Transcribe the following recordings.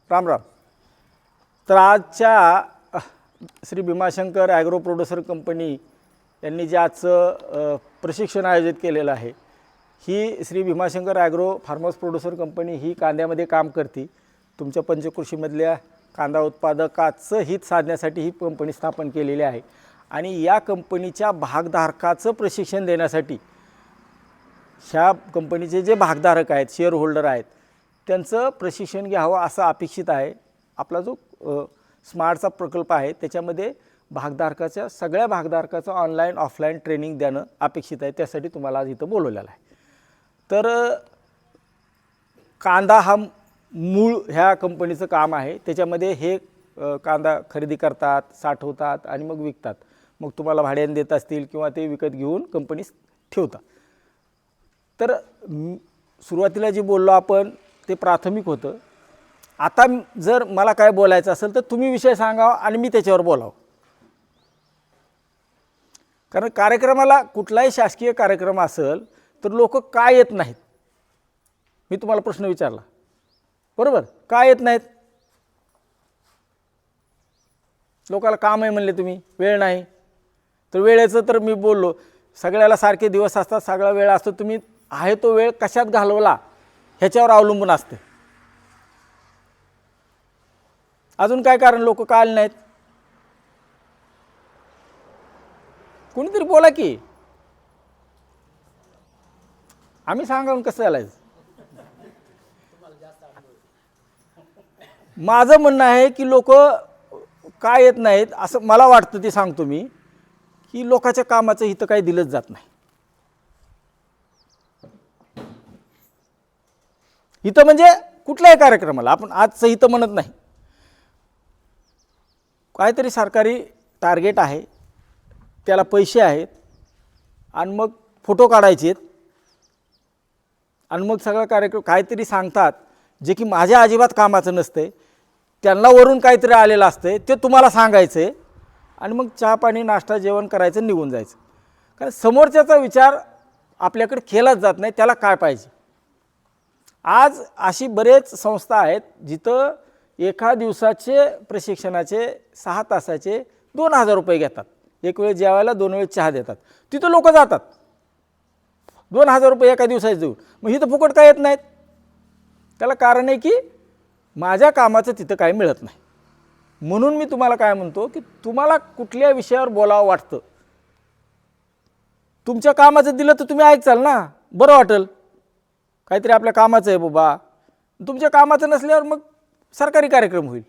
राम राम. तर आजच्या Shri Bhimashankar agro producer company यांनी जे आजचं प्रशिक्षण आयोजित केलेलं आहे, ही Shri Bhimashankar agro farmers producer company ही कांद्यामध्ये काम करते. तुमच्या पंचकृषीमधल्या कांदा उत्पादकाचं हित साधण्यासाठी ही कंपनी स्थापन केलेली आहे आणि या कंपनीच्या भागधारकाचं प्रशिक्षण देण्यासाठी ह्या कंपनीचे जे भागधारक आहेत, शेअर होल्डर आहेत, त्यांचं प्रशिक्षण घ्यावं असं अपेक्षित आहे. आपला जो स्मार्टचा प्रकल्प आहे त्याच्यामध्ये सगळ्या भागधारकाचं ऑनलाईन ऑफलाईन ट्रेनिंग देणं अपेक्षित आहे. त्यासाठी तुम्हाला आज इथं बोलवलेलं आहे. तर कांदा हा मूळ ह्या कंपनीचं काम आहे. त्याच्यामध्ये हे कांदा खरेदी करतात, साठवतात आणि मग विकतात. मग तुम्हाला भाड्याने देत असतील किंवा ते विकत घेऊन कंपनीत ठेवतात. तर सुरुवातीला जे बोललो आपण ते प्राथमिक होतं. आता जर मला काय बोलायचं असेल तर तुम्ही विषय सांगावा आणि मी त्याच्यावर बोलावं. कारण कार्यक्रमाला कुठलाही शासकीय कार्यक्रम असेल तर लोक का येत नाहीत, मी तुम्हाला प्रश्न विचारला, बरोबर? का येत नाहीत? लोकाला काम आहे म्हणले तुम्ही, वेळ नाही. तर वेळेचं तर मी बोललो, सगळ्याला सारखे दिवस असतात, सगळा वेळ असतो. तुम्ही आहे तो वेळ कशात घालवला ह्याच्यावर अवलंबून असते. अजून काय कारण लोक का आले नाहीत? कोणीतरी बोला की, आम्ही सांगावून कसं चालायचं? माझं म्हणणं आहे की लोक का येत नाहीत असं मला वाटतं. ते सांगतो मी की लोकांच्या कामाचं हितं काही दिलंच जात नाही. हितं म्हणजे कुठल्याही कार्यक्रमाला आपण आजचं हितं म्हणत नाही. काहीतरी सरकारी टार्गेट आहे, त्याला पैसे आहेत आणि मग फोटो काढायचे आहेत आणि मग सगळा कार्यक्रम काहीतरी सांगतात जे की माझ्या अजिबात कामाचं नसते. त्यांना वरून काहीतरी आलेलं असतं, ते तुम्हाला सांगायचं आहे आणि मग चहा पाणी नाश्ता जेवण करायचं, निघून जायचं. कारण समोरच्याचा विचार आपल्याकडे केलाच जात नाही, त्याला काय पाहिजे. आज अशी बरेच संस्था आहेत जिथं एका दिवसाचे प्रशिक्षणाचे 6 तासाचे 2,000 रुपये घेतात. एक वेळ जेवायला 2 वेळ चहा देतात. तिथं लोक जातात 2,000 रुपये एका दिवसाचे देऊन. मग इथं फुकट काय येत नाहीत? त्याला कारण आहे की माझ्या कामाचं तिथं काही मिळत नाही. म्हणून मी तुम्हाला काय म्हणतो की तुम्हाला कुठल्या विषयावर बोलावं वाटतं, तुमच्या कामाचं दिलं तर तुम्ही ऐकचाल ना, बरं वाटेल. काहीतरी आपल्या कामाचं आहे बाबा. तुमच्या कामाचं नसल्यावर मग सरकारी कार्यक्रम होईल.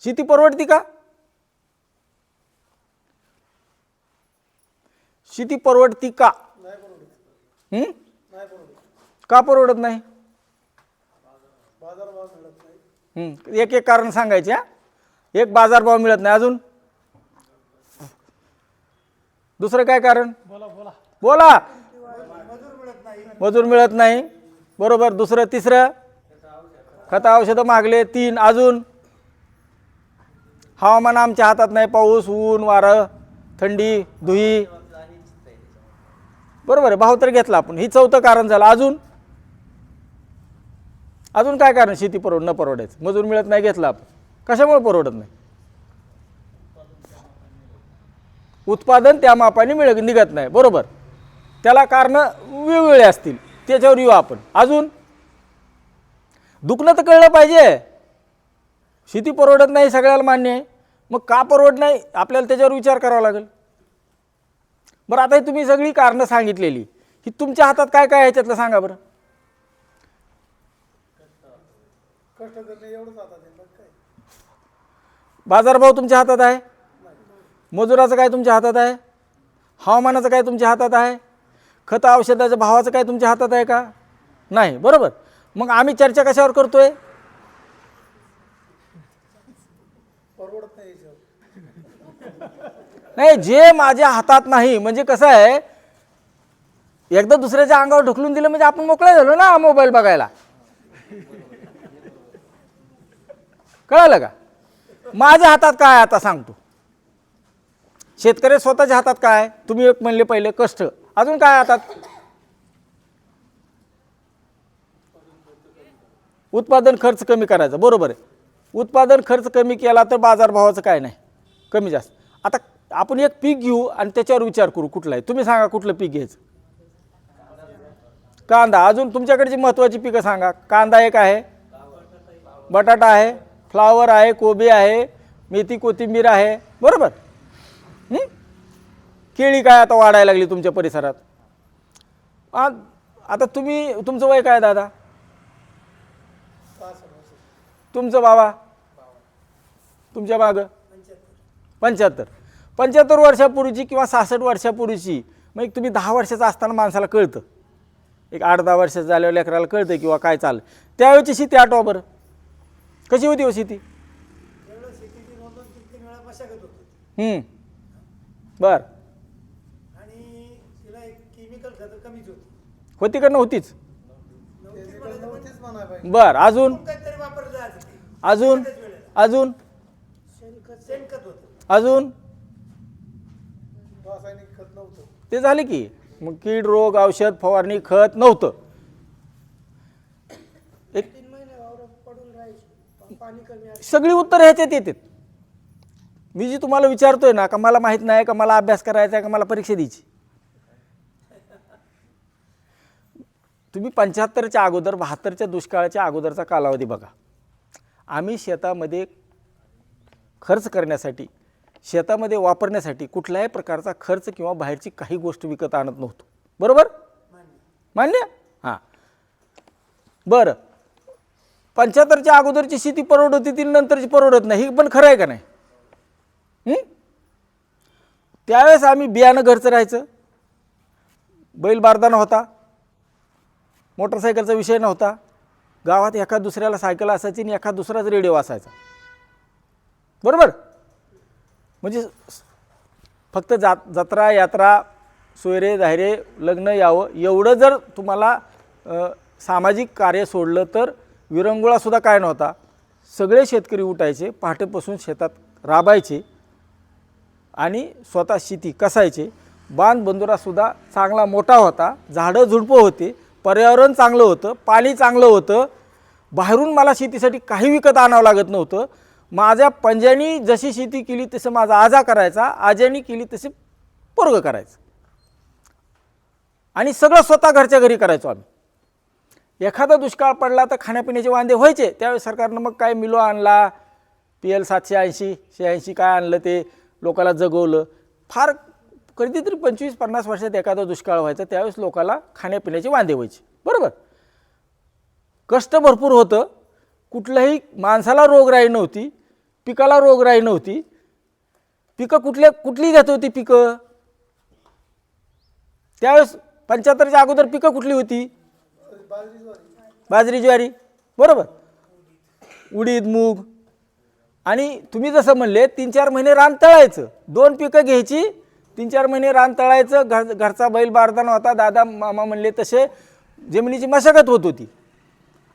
शेती परवडती का? शेती परवडती का? का परवडत नाही? एक एक कारण सांगायचे. एक बाजारभाव मिळत नाही, अजून दुसरं काय कारण? बोला. मजूर मिळत नाही, बरोबर. दुसरं, तिसरं खत औषधं मागले, 3 अजून हवामान आमच्या हातात नाही, पाऊस ऊन वारं थंडी धुई, बरोबर आहे. भाव तर घेतला आपण, ही 4थं कारण झालं. अजून काय कारण? शेती न परवडायचं, मजूर मिळत नाही, घेतला आपण. कशामुळे परवडत नाही? उत्पादन त्या मापाने निघत नाही, बरोबर. त्याला कारण वेगवेगळे असतील, त्याच्यावर येऊ आपण. अजून दुखणं तर कळलं पाहिजे. शेती परवडत नाही सगळ्याला मान्य आहे, मग का परवडत नाही आपल्याला त्याच्यावर विचार करावा लागेल. बरं, आता तुम्ही सगळी कारणं सांगितलेली, ही तुमच्या हातात काय काय ह्याच्यातलं सांगा बरं. बाजारभाव तुमच्या हातात आहे, मजुराचं काय तुमच्या हातात आहे, हवामानाचं काय तुमच्या हातात आहे, खत औषधाच्या भावाचं काय तुमच्या हातात आहे का? नाही, बरोबर. मग आम्ही चर्चा कशावर करतोय? नाही, जे माझ्या हातात नाही. म्हणजे कसं आहे, एकदा दुसऱ्याच्या अंगावर ढकलून दिलं म्हणजे आपण मोकळे झालो ना मोबाईल बघायला. कळलं का? माझ्या हातात काय आता सांगतो. शेतकरी स्वतःच्या हातात काय? तुम्ही एक म्हणले पहिले कष्ट, अजून काय हातात? उत्पादन खर्च कमी करायचा, बरोबर आहे. उत्पादन खर्च कमी केला तर बाजारभावाचं काय नाही, कमी जास्त. आता आपण एक पीक घेऊ आणि त्याच्यावर विचार करू कुठलं आहे. तुम्ही सांगा कुठलं पीक घ्यायचं. कांदा. अजून तुमच्याकडची महत्त्वाची पिकं सांगा. कांदा एक आहे, बटाटा आहे, फ्लावर आहे, कोबी आहे, मेथी कोथिंबीर आहे, बरोबर. केळी काय आता वाढायला लागली तुमच्या परिसरात. आता तुमचं वय काय दादा, तुमचं बाबा, तुमच्या मागं 75 वर्षापूर्वीची किंवा 66 वर्षापूर्वीची, मग तुम्ही 10 वर्षाचा असताना माणसाला कळतं, एक 8-10 वर्षाचं झाल्यावर लेकराला कळतं किंवा काय चाललं. त्यावेळेची शेती आठवा बरं, कशी होती हो शेती. बर होती का नव्हतीच. बर अजून अजून अजून अजून ते झाले की मग कीड रोग औषध फवारणी खत नव्हतं. एक सगळी उत्तर ह्याच्यात येतात. मी जी तुम्हाला विचारतोय ना, का मला माहित नाही, का मला अभ्यास करायचा आहे, का मला परीक्षा द्यायची. तुम्ही 75च्या अगोदर 72च्या दुष्काळाच्या अगोदरचा कालावधी बघा. आम्ही शेतामध्ये खर्च करण्यासाठी, शेतामध्ये वापरण्यासाठी कुठल्याही प्रकारचा खर्च किंवा बाहेरची काही गोष्ट विकत आणत नव्हतो, बरोबर. मान्य. हां बरं. 75च्या अगोदरची शेती परवडत होती, ती नंतरची परवडत नाही, ही पण खरं आहे का नाही. त्यावेळेस आम्ही बियाणं घरचं राहायचं, बैल बारदाना होता, मोटरसायकलचा विषय नव्हता, गावात एका दुसऱ्याला सायकल असायची आणि एका दुसराच रेडिओ असायचा, बरोबर. म्हणजे फक्त जत्रा यात्रा सोयरे धायरे लग्न यावं एवढं जर तुम्हाला सामाजिक कार्य सोडलं तर विरंगुळासुद्धा काय नव्हता. सगळे शेतकरी उठायचे, पहाटेपासून शेतात राबायचे आणि स्वतः शेती कसायचे. बांध बंदुरासुद्धा चांगला मोठा होता, झाडं झुडपं होते, पर्यावरण चांगलं होतं, पाणी चांगलं होतं. बाहेरून मला शेतीसाठी काही विकत आणावं लागत नव्हतं. माझ्या पंजानी जशी शेती केली तसं माझा आजा करायचा, आज्यानी केली तसे पोरगं करायचं, आणि सगळं स्वतः घरच्या घरी करायचो आम्ही. एखादा दुष्काळ पडला तर खाण्यापिण्याचे वांदे व्हायचे. त्यावेळेस सरकारनं मग काय मिलो आणला, PL 780-86 काय आणलं, ते लोकाला जगवलं. फार कधीतरी 25-50 वर्षात एखादा दुष्काळ व्हायचा, त्यावेळेस लोकाला खाण्यापिण्याचे वांदे व्हायचे, बरोबर. कष्ट भरपूर होतं, कुठल्याही माणसाला रोगराई नव्हती, पिकाला रोगराई नव्हती. पिकं कुठली घेत होती पिकं त्यावेळेस. 75च्या अगोदर पिकं कुठली होती. बाजरी ज्वारी, बरोबर, उडीद मूग. आणि तुम्ही जसं म्हणले 3-4 महिने रान तळायचं, 2 पिकं घ्यायची, 3-4 महिने रान तळायचं. घरचा बैल बारदाना होता, दादा मामा म्हणले तसे जमिनीची मशागत होत होती.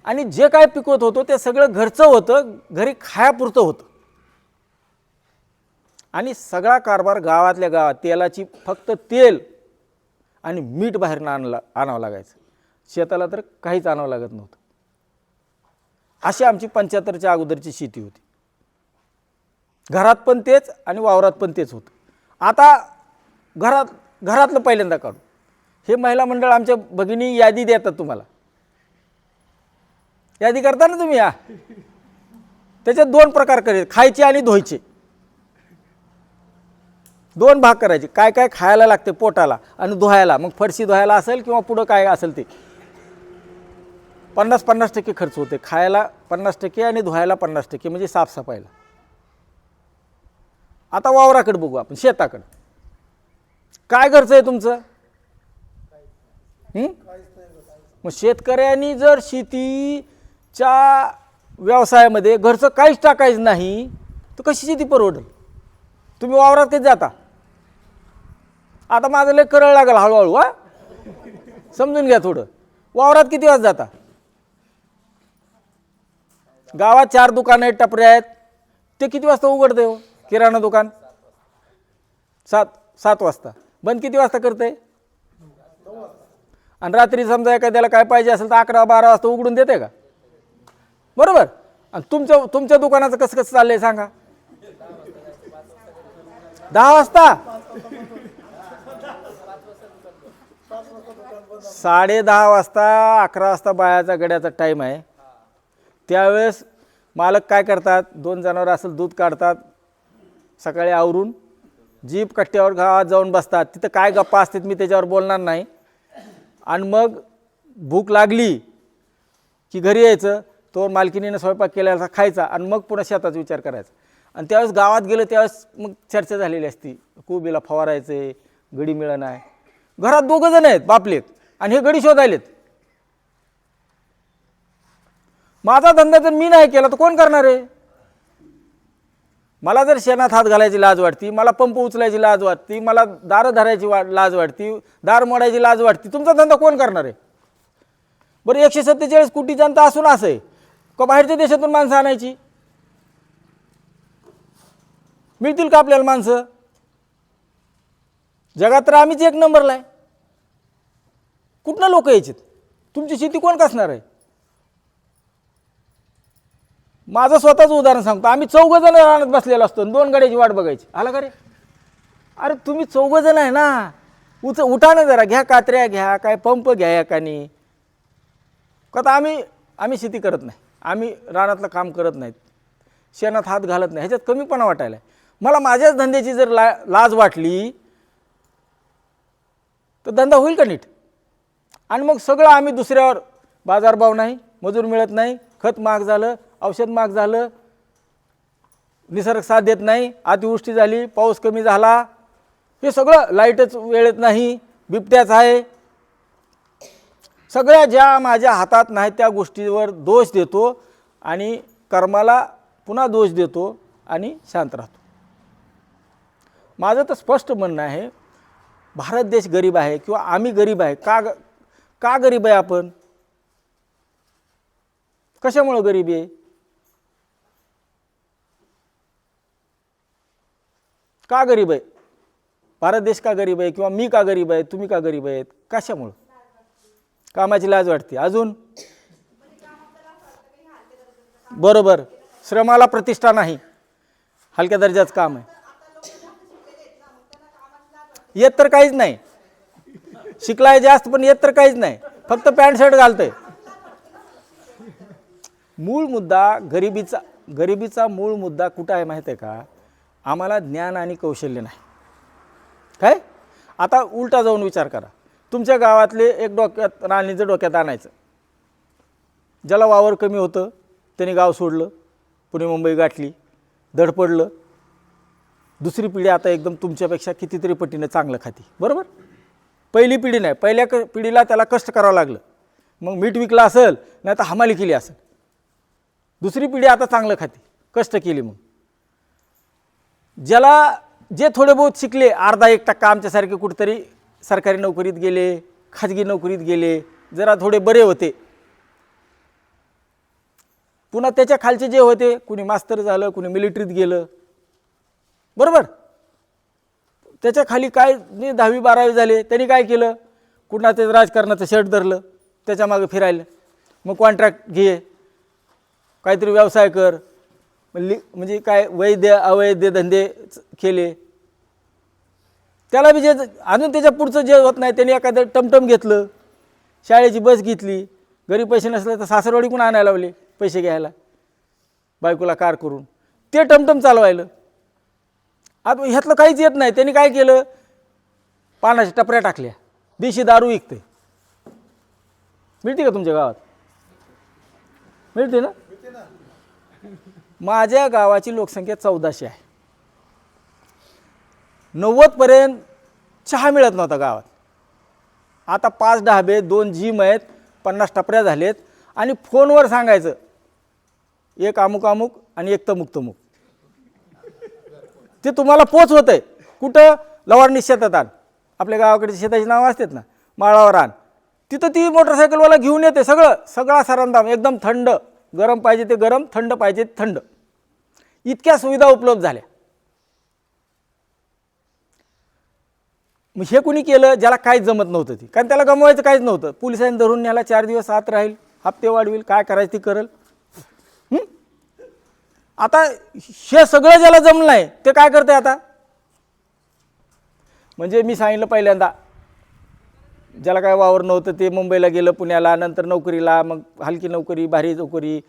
आणि जे काय पिकवत होतो ते सगळं घरचं होतं, घरी खायापुरतं होतं. आणि सगळा कारभार गावातल्या गावात. तेलाची फक्त तेल आणि मीठ बाहेरनं आणावं लागायचं, शेताला तर काहीच आणावं लागत नव्हतं. अशी आमची 75च्या अगोदरची शेती होती. घरात पण तेच आणि वावरात पण तेच होतं. आता घरातलं पहिल्यांदा काढू. हे महिला मंडळ आमच्या भगिनी यादी देतात तुम्हाला, यादी करता ना तुम्ही. त्याच्यात 2 प्रकार करायचे, खायचे आणि धुवायचे. 2 भाग करायचे. काय काय खायला लागते पोटाला आणि धुवायला, मग फरशी धुवायला असेल किंवा पुढं काय असेल ते 50-50% खर्च होते. खायला 50% आणि धुवायला 50%, म्हणजे साफसफाईला. आता वावराकडे बघू आपण, शेताकडे. काय खर्च आहे तुमचं. मग शेतकऱ्यांनी जर शेतीच्या व्यवसायामध्ये घरचं काहीच टाकायचं नाही तर कशी शेती परवडेल. तुम्ही वावरात कधी जाता. आता माझं लय करळ लागेल हळूहळू, समजून घ्या थोडं. वावरात किती वाजता जाता. गावात 4 दुकानं आहेत, टपऱ्या आहेत, ते किती वाजता उघडते हो. किराणा दुकान 7 वाजता, बंद किती वाजता करते. आणि रात्री समजा एखाद्याला काय पाहिजे असेल तर 11-12 वाजता उघडून देते का. बरोबर. आणि तुमच्या दुकानाचं कसं कसं चाललंय सांगा. 10 वाजता 10:30 वाजता 11 वाजता बायाचा गड्याचा टाईम आहे. त्यावेळेस मालक काय करतात, 2 जनावर असेल दूध काढतात, सकाळी आवरून जीप कट्ट्यावर गावात जाऊन बसतात. तिथं काय गप्पा असतात मी त्याच्यावर बोलणार नाही. आणि मग भूक लागली की घरी यायचं, तो मालकिनीनं स्वयंपाक केल्याचा खायचा आणि मग पुन्हा शेताचा विचार करायचा. आणि त्यावेळेस गावात गेलं त्यावेळेस मग चर्चा झालेली असती, कोबीला फवारायचे, गडी मिळत नाही. घरात 2 जण आहेत बापलेत आणि हे गडी शोधायलेत. माझा धंदा जर मी नाही केला तर कोण करणार आहे. मला जर शेणात हात घालायची लाज वाटती, मला पंप उचलायची लाज वाटती, मला दारं धरायची लाज वाटती, दार मोडायची लाज वाटती, तुमचा धंदा कोण करणार आहे. बरं 147 कोटी जनता असून असं आहे का बाहेरच्या देशातून माणसं आणायची. मिळतील का आपल्याला माणसं. जगात तर आम्हीच 1 नंबरला आहे. कुठनं लोक यायचे. तुमची शेती कोण कसणार आहे. माझं स्वतःच उदाहरण सांगतो. आम्ही 4 जण रानात बसलेलो असतो, 2 गाड्याची वाट बघायची. आला का रे. अरे तुम्ही 4 जण आहे ना, उठा ना जरा, घ्या कात्र्या, घ्या काय पंप घ्या एकानी. का आम्ही शेती करत नाही, आम्ही रानातलं काम करत नाहीत, शेणात हात घालत नाही. ह्याच्यात कमीपणा वाटायला. मला माझ्याच धंद्याची जर लाज वाटली तर धंदा होईल का नीट. आणि मग सगळं आम्ही दुसऱ्यावर, बाजारभाव नाही, मजूर मिळत नाही, खत महाग झालं, औषध महाग झालं, निसर्ग साथ देत नाही, अतिवृष्टी झाली, पाऊस कमी झाला, हे सगळं, लाईटच वेळेत नाही, बिबट्याच आहे. सगळ्या ज्या माझ्या हातात नाही त्या गोष्टीवर दोष देतो आणि कर्माला पुन्हा दोष देतो आणि शांत राहतो. माझं तर स्पष्ट म्हणणं आहे, भारत देश गरीब आहे किंवा आम्ही गरीब आहे. का गरीब आहे आपण. कशामुळे गरीबी आहे. का गरीब आहे. भारत देश का गरीब आहे किंवा मी का गरीब आहे, तुम्ही का गरीब आहेत. कशामुळं. कामाची लाज वाटते. अजून बरोबर, श्रमाला प्रतिष्ठा नाही, हलक्या दर्जाचं काम आहे. येत तर काहीच नाही, शिकलाय जास्त पण येत तर काहीच नाही, फक्त पॅन्ट शर्ट घालतंय. मूळ मुद्दा गरिबीचा मूळ मुद्दा कुठं आहे माहिती आहे का. आम्हाला ज्ञान आणि कौशल्य नाही. काय. आता उलटा जाऊन विचार करा. तुमच्या गावातले एक राणीचं डोक्यात आणायचं, ज्याला वावर कमी होतं त्यांनी गाव सोडलं, पुणे मुंबई गाठली, धडपडलं. दुसरी पिढी आता एकदम तुमच्यापेक्षा कितीतरी पटीने चांगलं खाती. बरोबर. पहिली पिढी नाही, पहिल्या पिढीला त्याला कष्ट करावं लागलं, मग मीठ विकलं असेल, नाही तर हमाली केली असेल. दुसरी पिढी आता चांगलं खाती, कष्ट केली. मग ज्याला जे थोडे बहुत शिकले, 1% आमच्यासारखे कुठेतरी सरकारी नोकरीत गेले, खाजगी नोकरीत गेले, जरा थोडे बरे होते. पुन्हा त्याच्या खालचे जे होते, कुणी मास्तर झालं, कुणी मिलिटरीत गेलं. बरोबर. त्याच्या खाली काय 10वी 12वी झाले, त्यांनी काय केलं, कुणा ते राजकारणाचं शर्ट धरलं, त्याच्या मागे फिरायला. मग कॉन्ट्रॅक्ट घे, काहीतरी व्यवसाय कर, म्हणजे काय वैद्य अवैध धंदे केले. त्याला बी जे अजून त्याच्या पुढचं जे होत नाही, त्यांनी एखादं टमटम घेतलं, शाळेची बस घेतली, घरी पैसे नसले तर सासरवाडी कोण आणायला लावले पैसे घ्यायला, बायकोला कार करून ते टमटम चालवायलं. आता ह्यातलं काहीच येत नाही, त्यांनी काय केलं, पानाच्या टपऱ्या टाकल्या, देशी दारू विकते. मिळते का तुमच्या गावात. मिळते ना. माझ्या गावाची लोकसंख्या 1400 आहे. 90पर्यंत चहा मिळत नव्हता गावात. आता 5 ढाबे, 2 जिम आहेत, 50 टपऱ्या झालेत. आणि फोनवर सांगायचं, एक अमुक अमुक आणि एक तमुक तमुक, ते तुम्हाला पोच होत आहे. कुठं. लवारणी शेतात आण, आपल्या गावाकडे शेताची नावं असतात ना, माळावर आण, तिथं ती मोटरसायकलवाला घेऊन येते. सगळा सरंजाम एकदम थंड, गरम पाहिजे ते गरम, थंड पाहिजे थंड, इतक्या सुविधा उपलब्ध झाल्या. मग हे कुणी केलं, ज्याला काहीच जमत नव्हतं ती, कारण त्याला गमवायचं काहीच नव्हतं. पोलिसांनी धरून न्यायला, 4 दिवस आत राहील, हप्ते वाढविल, काय करायचं ती करल. आता हे सगळं ज्याला जमलं नाही ते काय करते आता? म्हणजे मी सांगितलं पहिल्यांदा, ज्याला काय वावर नव्हतं ते मुंबईला गेलं, पुण्याला, नंतर नोकरीला, मग हलकी नोकरी, भारी नोकरी,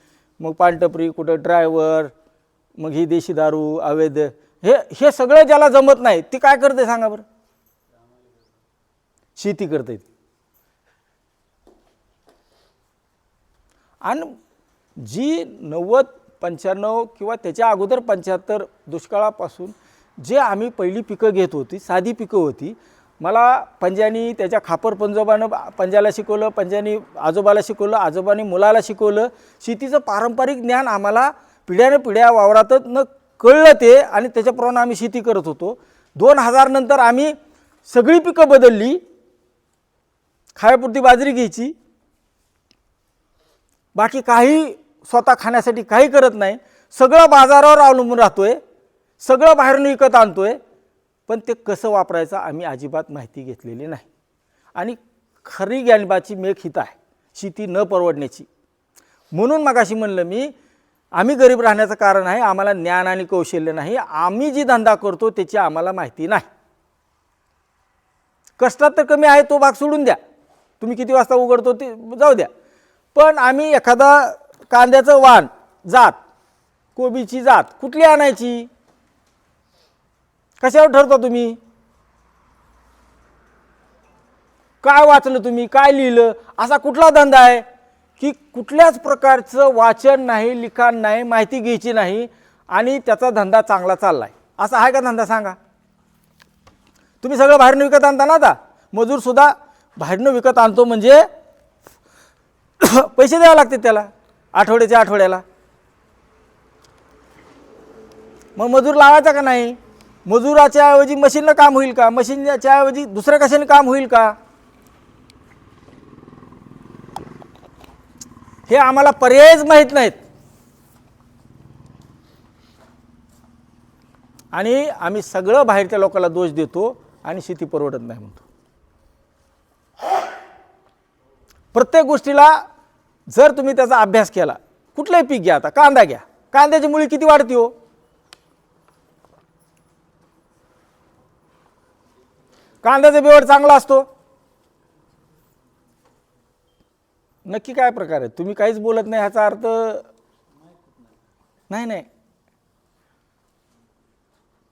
मग पानटपरी, कुठं ड्रायव्हर, मग ही देशी दारू, अवैध, हे सगळं ज्याला जमत नाही ती काय करते सांगा बरं? शेती करते. आणि जी 90-95 किंवा त्याच्या अगोदर 75 दुष्काळापासून जे आम्ही पहिली पिकं घेत होती, साधी पिकं होती. मला पंजानी त्याच्या खापर पंजोबानं पंजाला शिकवलं, पंजानी आजोबाला शिकवलं, आजोबानी मुलाला शिकवलं. शेतीचं पारंपरिक ज्ञान आम्हाला पिढ्यानं पिढ्या वावरातच न कळलं ते, आणि त्याच्याप्रमाणे आम्ही शेती करत होतो. 2000 नंतर आम्ही सगळी पिकं बदलली. खायापुरती बाजरी घ्यायची, बाकी काही स्वतः खाण्यासाठी काही करत नाही. सगळं बाजारावर अवलंबून राहतोय, सगळं बाहेरून विकत आणतोय. पण ते कसं वापरायचं आम्ही अजिबात माहिती घेतलेली नाही. आणि खरी ज्ञानबाची मेख हित आहे, शेती न परवडण्याची. म्हणून मगाशी म्हणलं मी, आम्ही गरीब राहण्याचं कारण आहे आम्हाला ज्ञान आणि कौशल्य नाही. आम्ही जी धंदा करतो त्याची आम्हाला माहिती नाही. कष्टात तर कमी आहे, तो भाग सोडून द्या, तुम्ही किती वाजता उघडतो ते जाऊ द्या. पण आम्ही एखादा कांद्याचं वाण जात, कोबीची जात कुठली आणायची, कशावर ठरता तुम्ही? काय वाचलं तुम्ही, काय लिहिलं? असा कुठला धंदा आहे की कुठल्याच प्रकारचं वाचन नाही, लिखाण नाही, माहिती घ्यायची नाही आणि त्याचा धंदा चांगला चाललाय? असा आहे का धंदा सांगा? तुम्ही सगळं बाहेरनं विकत आणता ना. आता मजूरसुद्धा बाहेरनं विकत आणतो म्हणजे पैसे द्यावे लागतात त्याला आठवड्याच्या आठवड्याला. मग मजूर लावायचा का नाही? मजुराच्या ऐवजी मशीननं काम होईल का? मशीनच्या ऐवजी दुसऱ्या कशाने काम होईल का? हे आम्हाला पर्यायच माहीत नाहीत. आणि आम्ही सगळं बाहेरच्या लोकांना दोष देतो आणि शेती परवडत नाही म्हणतो. प्रत्येक गोष्टीला जर तुम्ही त्याचा अभ्यास केला, कुठलंही पीक घ्या, आता कांदा घ्या, कांद्याची मुळी किती वाढती हो? कांद्याचा बिवाड चांगला असतो? नक्की काय प्रकार आहे? तुम्ही काहीच बोलत नाही, ह्याचा अर्थ नाही.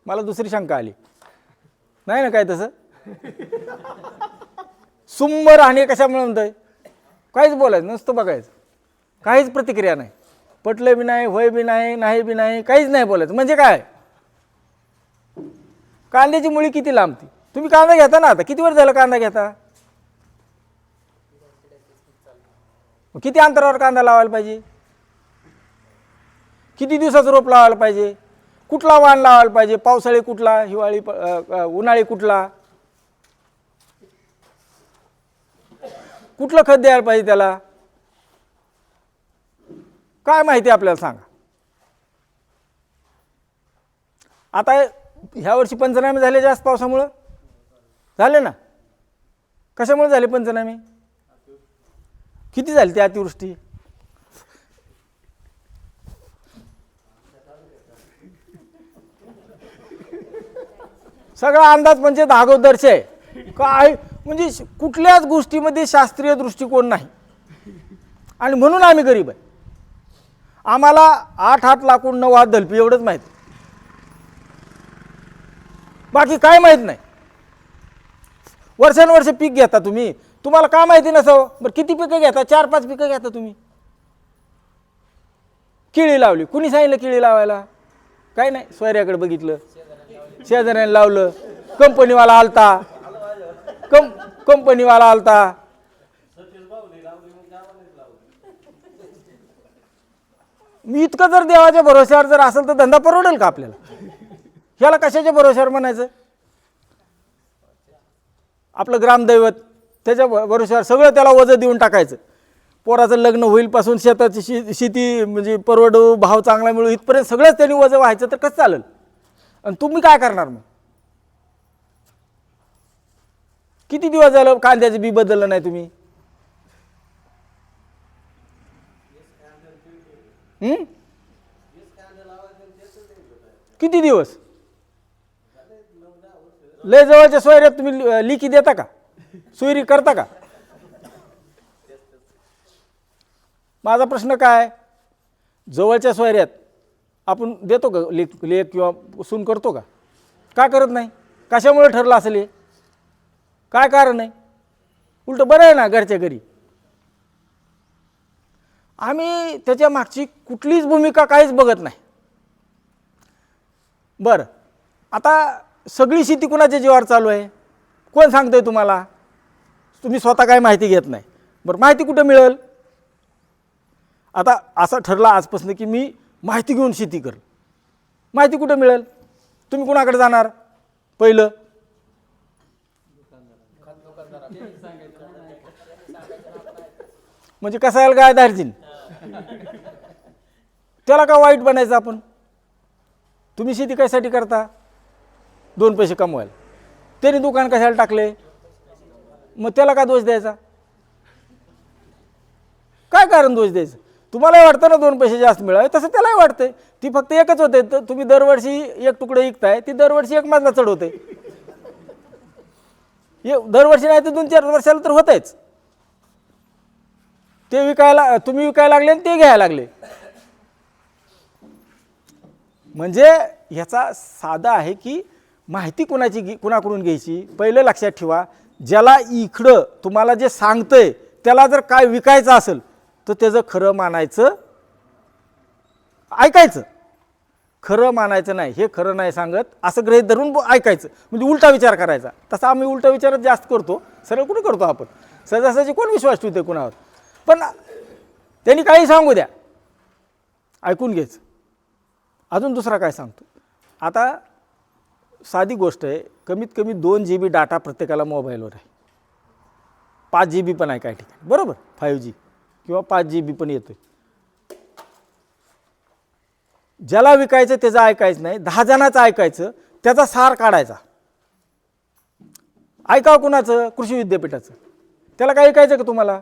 मला दुसरी शंका आली नाही ना काय तसं. सुंब राहणे कशामुळे म्हणतोय? काहीच बोलायचं नुसतं बघायचं, काहीच प्रतिक्रिया नाही, पटलं बी नाही, होय बी नाही, नाही बी नाही, काहीच नाही बोलायचं. म्हणजे काय? कांद्याची मुळी किती लांबती? तुम्ही कांदा घेता ना, आता किती वर्ष झालं कांदा घेता? किती अंतरावर कांदा लावायला पाहिजे? किती दिवसाचं रोप लावायला पाहिजे? कुठला वाण लावायला पाहिजे? पावसाळी कुठला, हिवाळी उन्हाळी कुठला, कुठलं खत द्यायला पाहिजे त्याला? काय माहिती आपल्याला सांगा. आता ह्या वर्षी पंचनामे झाले जास्त पावसामुळं? झाले ना. कशामुळे झाले पंचनामे? किती झाली ती अतिवृष्टी? सगळा अंदाज म्हणजे धागोदर्श आहे. काय म्हणजे कुठल्याच गोष्टीमध्ये शास्त्रीय दृष्टिकोन नाही. आणि म्हणून आम्ही गरीब आहे. आम्हाला 8 हात लाकूड 9 हात धलपी एवढंच माहित, बाकी काय माहित नाही. वर्षानुवर्ष पीक घेता तुम्ही, तुम्हाला काय माहिती नसावं? बरं किती पिकं घेता? 4-5 पिकं घेता तुम्ही. केळी लावली, कुणी सांगितलं केळी लावायला? काय नाही, सोयऱ्याकडे बघितलं, शेजाऱ्याने लावलं, कंपनीवाला आलता, कंपनीवाला आलता. मी इतकं जर देवाच्या भरोश्यावर जर असेल तर धंदा परवडेल का आपल्याला? ह्याला कशाच्या भरोश्यावर म्हणायचं? आपलं ग्रामदैवत त्याच्या भरोश्यावर सगळं त्याला वजन देऊन टाकायचं. पोराचं लग्न होईलपासून शेताची शेती म्हणजे परवडू, भाव चांगला मिळू, इथपर्यंत सगळंच त्यांनी वजन व्हायचं तर कसं चालेल? आणि तुम्ही काय करणार मग? किती दिवस झालं कांद्याचं बी बदललं नाही तुम्ही? किती दिवस? लय जवळच्या सोयऱ्यात तुम्ही लिखी देता का? सोयरी करता का? माझा प्रश्न काय, जवळच्या सोयऱ्यात आपण देतो का लेख किंवा सून करतो का? का करत नाही? कशामुळे ठरलं असेल हे? काय कारण आहे? उलट बरं आहे ना घरच्या घरी. आम्ही त्याच्या मागची कुठलीच भूमिका काहीच बघत नाही. बरं, आता सगळी शेती कुणाच्या जीवावर चालू आहे? कोण सांगतंय तुम्हाला? तुम्ही स्वतः काय माहिती घेत नाही. बरं, माहिती कुठं मिळेल? आता असं ठरलं आजपासून की मी माहिती घेऊन शेती कर. माहिती कुठं मिळेल? तुम्ही कुणाकडे जाणार पहिलं? म्हणजे कसायला काय दार्जिन त्याला का वाईट बनायचं आपण? तुम्ही शेती कशासाठी करता? 2 पैसे कमवायला. त्याने दुकान कशाला टाकले? मग त्याला का दोष द्यायचा? काय कारण दोष द्यायचं? तुम्हालाही वाटतं ना 2 पैसे जास्त मिळावे, तसं त्यालाही वाटतंय. ती फक्त एकच होते, तर तुम्ही दरवर्षी एक तुकडे विकताय, ती दरवर्षी एक मजला चढवते. दरवर्षी नाही तर 2-4 वर्षाला तर होतच. ते विकायला तुम्ही विकायला लागले आणि ते घ्यायला लागले. म्हणजे ह्याचा साधा आहे की माहिती कुणाकडून घ्यायची पहिलं लक्षात ठेवा. ज्याला इकडं तुम्हाला जे सांगतंय त्याला जर काय विकायचं असेल तर त्याचं खरं मानायचं, ऐकायचं. खरं मानायचं नाही, हे खरं नाही सांगत असं गृहीत धरून ऐकायचं, म्हणजे उलटा विचार करायचा. तसा आम्ही उलटा विचारच जास्त करतो, सरळ कुठं करतो आपण? सहजासहजी कोण विश्वास ठेवते कुणावर? पण त्यांनी काही सांगू द्या, ऐकून घ्यायचं. अजून दुसरा काय सांगतो, आता साधी गोष्ट आहे, कमीत कमी 2 GB डाटा प्रत्येकाला मोबाईलवर आहे. 5 GB पण आहे काही ठिकाणी, बरोबर? 5G किंवा 5 GB पण येतोय. ज्याला विकायचं त्याचं ऐकायचं नाही, 10 जणांचं ऐकायचं, त्याचा सार काढायचा. ऐकावं कुणाचं? कृषी विद्यापीठाचं. त्याला काय ऐकायचं का तुम्हाला?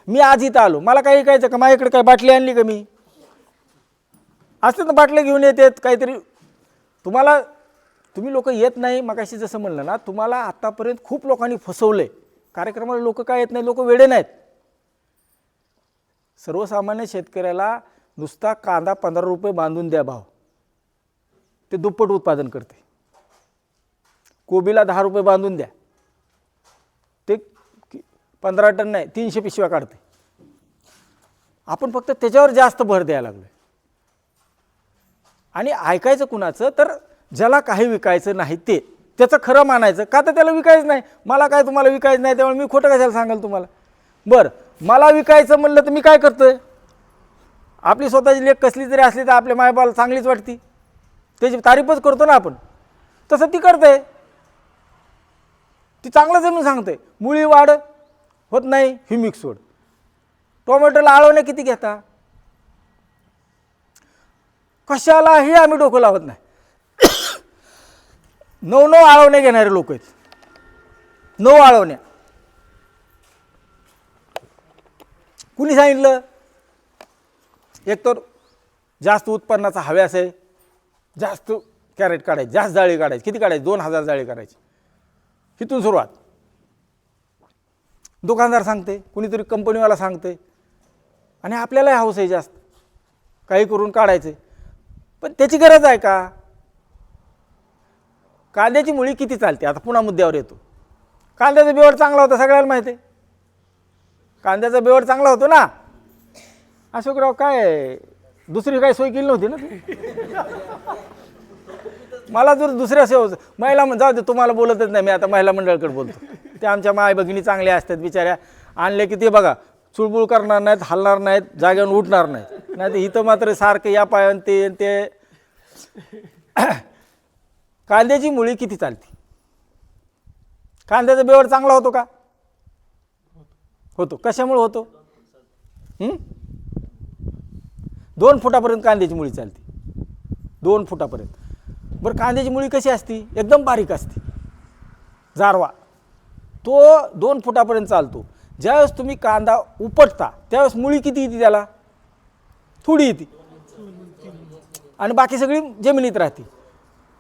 मी आज इथं आलो, मला काय ऐकायचं का? माझ्याकडे काय बाटली आणली का? मी असते तर बाटल्या घेऊन येतात काहीतरी. तुम्ही लोक येत नाही. मगाशी जसं म्हणलं ना, तुम्हाला आतापर्यंत खूप लोकांनी फसवलंय. कार्यक्रमाला लोक काय येत नाही? लोक वेडे नाहीत. सर्वसामान्य शेतकऱ्याला नुसता कांदा 15 रुपये बांधून द्या भाव, ते दुप्पट उत्पादन करते. कोबीला 10 रुपये बांधून द्या, ते 15 टन नाही 300 पिशव्या काढते. आपण फक्त त्याच्यावर जास्त भर द्यायला लागलो. आणि ऐकायचं कुणाचं? तर ज्याला काही विकायचं नाही त्याचं खरं मानायचं. का? तर त्याला विकायचं नाही. मला काय तुम्हाला विकायचं नाही, त्यामुळे मी खोटं कशाला सांगाल तुम्हाला? बरं, मला विकायचं म्हणलं तर मी काय करतोय? आपली स्वतःची लेख कसली जरी असली तर आपल्या मायबाला चांगलीच वाटती, त्याची तारीफच करतो ना आपण. तसं ती करते, ती चांगलं जमीन सांगते. मुळी वाढ होत नाही, ह्युमिक सोड. टोमॅटोला आळवणे किती घेता? कशालाही आम्ही डोकं लावत नाही. 9 आळवणे घेणारे लोक आहेत. 9 आळवण्या. कुणी सांगितलं? एक तर जास्त उत्पन्नाचा हव्यास आहे, जास्त कॅरेट काढायचे, जास्त जाळी काढायची. किती काढायची? 2000 जाळी काढायची. इथून सुरुवात. दुकानदार सांगते, कुणीतरी कंपनीवाला सांगते, आणि आपल्यालाही हौस आहे जास्त काही करून काढायचे. पण त्याची गरज आहे का? कांद्याची मुळी किती चालते? आता पुन्हा मुद्द्यावर येतो. कांद्याचा बेवड चांगला होता, सगळ्याला माहिती आहे. कांद्याचा बेवड चांगला होतो ना. अशोकराव काय दुसरी काही सोय केली नव्हती ना? मला जर दुसऱ्या सेवा महिला जाऊ दे, तुम्हाला बोलतच नाही मी, आता महिला मंडळाकडे बोलतो. ते आमच्या माय भगिनी चांगल्या असतात बिचाऱ्या, आणले की ते बघा चुळबुळ करणार नाहीत, हलणार नाहीत, जागेवर उठणार नाहीत. नाही तर इथं मात्र सारखं या पायान ते कांद्याची मुळी किती चालते? कांद्याचा बेवड चांगला होतो का? होतो. कशामुळे होतो? 2 फुटापर्यंत कांद्याची मुळी चालते. 2 फुटापर्यंत. बरं, कांद्याची मुळी कशी असती? एकदम बारीक असते, जारवा. तो 2 फुटापर्यंत चालतो. ज्यावेळेस तुम्ही कांदा उपटता त्यावेळेस मुळी किती येते? त्याला थोडी येते, आणि बाकी सगळी जमिनीत राहते.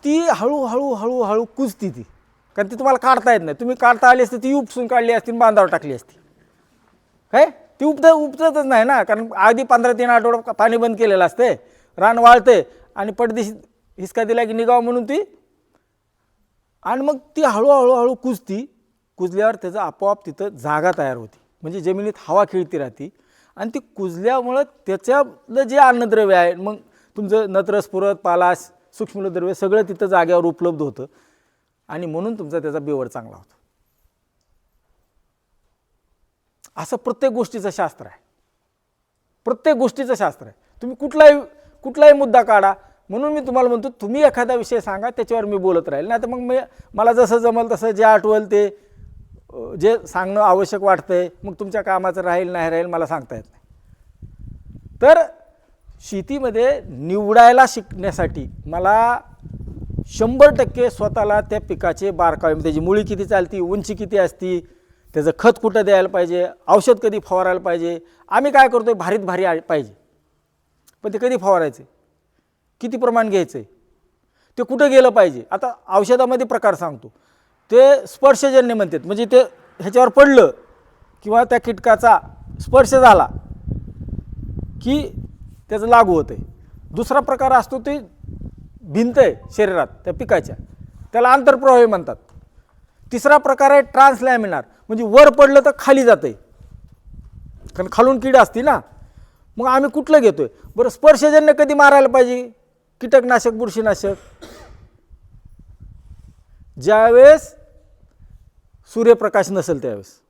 ती हळूहळू हळूहळू कुजती ती, कारण ती तुम्हाला काढता येत नाही. तुम्ही काढता आली असते ती उपसून काढली असती, बांधावर टाकली असती. काय ती उपजतच नाही ना, कारण आधी 15-3 आठवडा पाणी बंद केलेलं असते, रान वाळते आणि पडदिशी हिसका दिला की निघावं म्हणून ती, आणि मग ती हळूहळू हळू कुजती. कुजल्यावर त्याचं आपोआप तिथं जागा तयार होती, म्हणजे जमिनीत हवा खेळती राहती, आणि ती कुजल्यामुळं त्याच्यातलं जे अन्नद्रव्य आहे, मग तुमचं नत्र, स्फुरद, पालाश, सूक्ष्मद्रव्य सगळं तिथं जाग्यावर उपलब्ध होतं, आणि म्हणून तुमचा त्याचा बेवर चांगला होतो. असं प्रत्येक गोष्टीचं शास्त्र आहे, प्रत्येक गोष्टीचं शास्त्र आहे. तुम्ही कुठलाही मुद्दा काढा, म्हणून मी तुम्हाला म्हणतो तुम्ही एखादा विषय सांगा, त्याच्यावर मी बोलत राहील. नाही तर मग मला जसं जमल तसं जे आठवल ते जे सांगणं आवश्यक वाटतंय, मग तुमच्या कामाचं राहील नाही राहील मला सांगता येत नाही. तर शेतीमध्ये निवडायला शिकण्यासाठी मला 100% स्वतःला त्या पिकाचे बारकावे, त्याची मुळी किती चालती, उंची किती असती, त्याचं खत कुठं द्यायला पाहिजे, औषध कधी फवारायला पाहिजे. आम्ही काय करतो आहे, भारीत भारी पाहिजे, पण ते कधी फवारायचे, किती प्रमाण घ्यायचं आहे, ते कुठं गेलं पाहिजे. आता औषधामध्ये प्रकार सांगतो, ते स्पर्शजन्य म्हणतात, म्हणजे ते ह्याच्यावर पडलं किंवा त्या कीटकाचा स्पर्श झाला की त्याचं लागू होतं आहे. दुसरा प्रकार असतो ते भिंत आहे शरीरात त्या पिकाच्या, त्याला आंतरप्रवाही म्हणतात. तिसरा प्रकार आहे ट्रान्सलॅमिनार, म्हणजे वर पडलं तर खाली जातं आहे, कारण खालून कीड असते ना. मग आम्ही कुठलं घेतो आहे बरं. स्पर्शजन्य कधी मारायला पाहिजे, कीटकनाशक, बुरशीनाशक ज्यावेळेस सूर्यप्रकाश नसेल, त्यावेळेस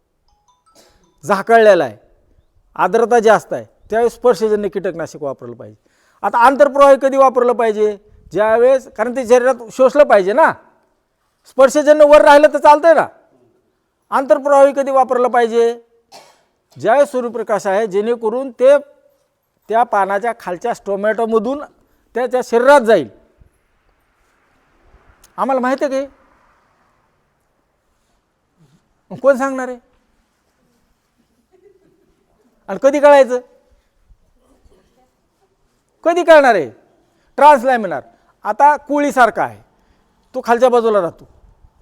झाकळलेला आहे, आर्द्रता जास्त आहे, त्यावेळेस स्पर्शजन्य कीटकनाशक वापरलं पाहिजे. आता आंतरप्रवाही कधी वापरलं पाहिजे, ज्यावेळेस, कारण ते शरीरात शोषलं पाहिजे ना. स्पर्शजन्य वर राहिलं तर चालतंय ना. आंतरप्रवाही कधी वापरलं पाहिजे, ज्यावेळेस सूर्यप्रकाश आहे, जेणेकरून ते त्या पानाच्या खालच्या स्टोमॅटोमधून त्याच्या शरीरात जाईल. आम्हाला माहिती आहे का, कोण सांगणार आहे, आणि कधी कळायचं, कधी कळणार आहे. ट्रान्सलॅमिनार आता कोळीसारखा आहे, तो खालच्या बाजूला राहतो,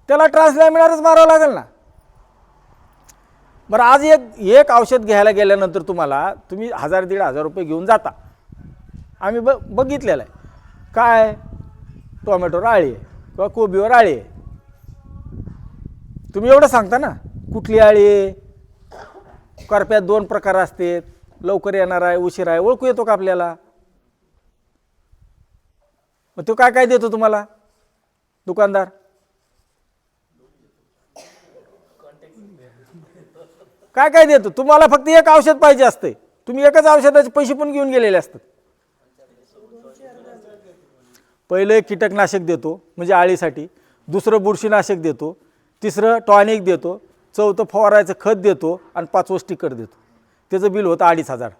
त्याला ट्रान्सलॅमिनारच मारावं लागेल ना. बरं, आज एक औषध घ्यायला गेल्यानंतर तुम्ही 1000-1500 रुपये घेऊन जाता. आम्ही बघितलेलं आहे, काय टोमॅटोवर आळी आहे किंवा कोबीवर आळी आहे, तुम्ही एवढं सांगता ना, कुठली आळी आहे. करप्यात 2 प्रकार असतात, लवकर येणार आहे, उशीर आहे, ओळखू येतो का आपल्याला. मग तो काय देतो तुम्हाला दुकानदार, काय देतो तुम्हाला. फक्त एक औषध पाहिजे असते, तुम्ही एकच औषधाचे पैसे पण घेऊन गेलेले असतात. पहिलं एक कीटकनाशक देतो म्हणजे आळीसाठी, दुसरं बुरशीनाशक देतो, तिसरं टॉनिक देतो, चौथं फवारायचं खत देतो, आणि 5वं स्टिकर देतो. त्याचं बिल होतं 2500.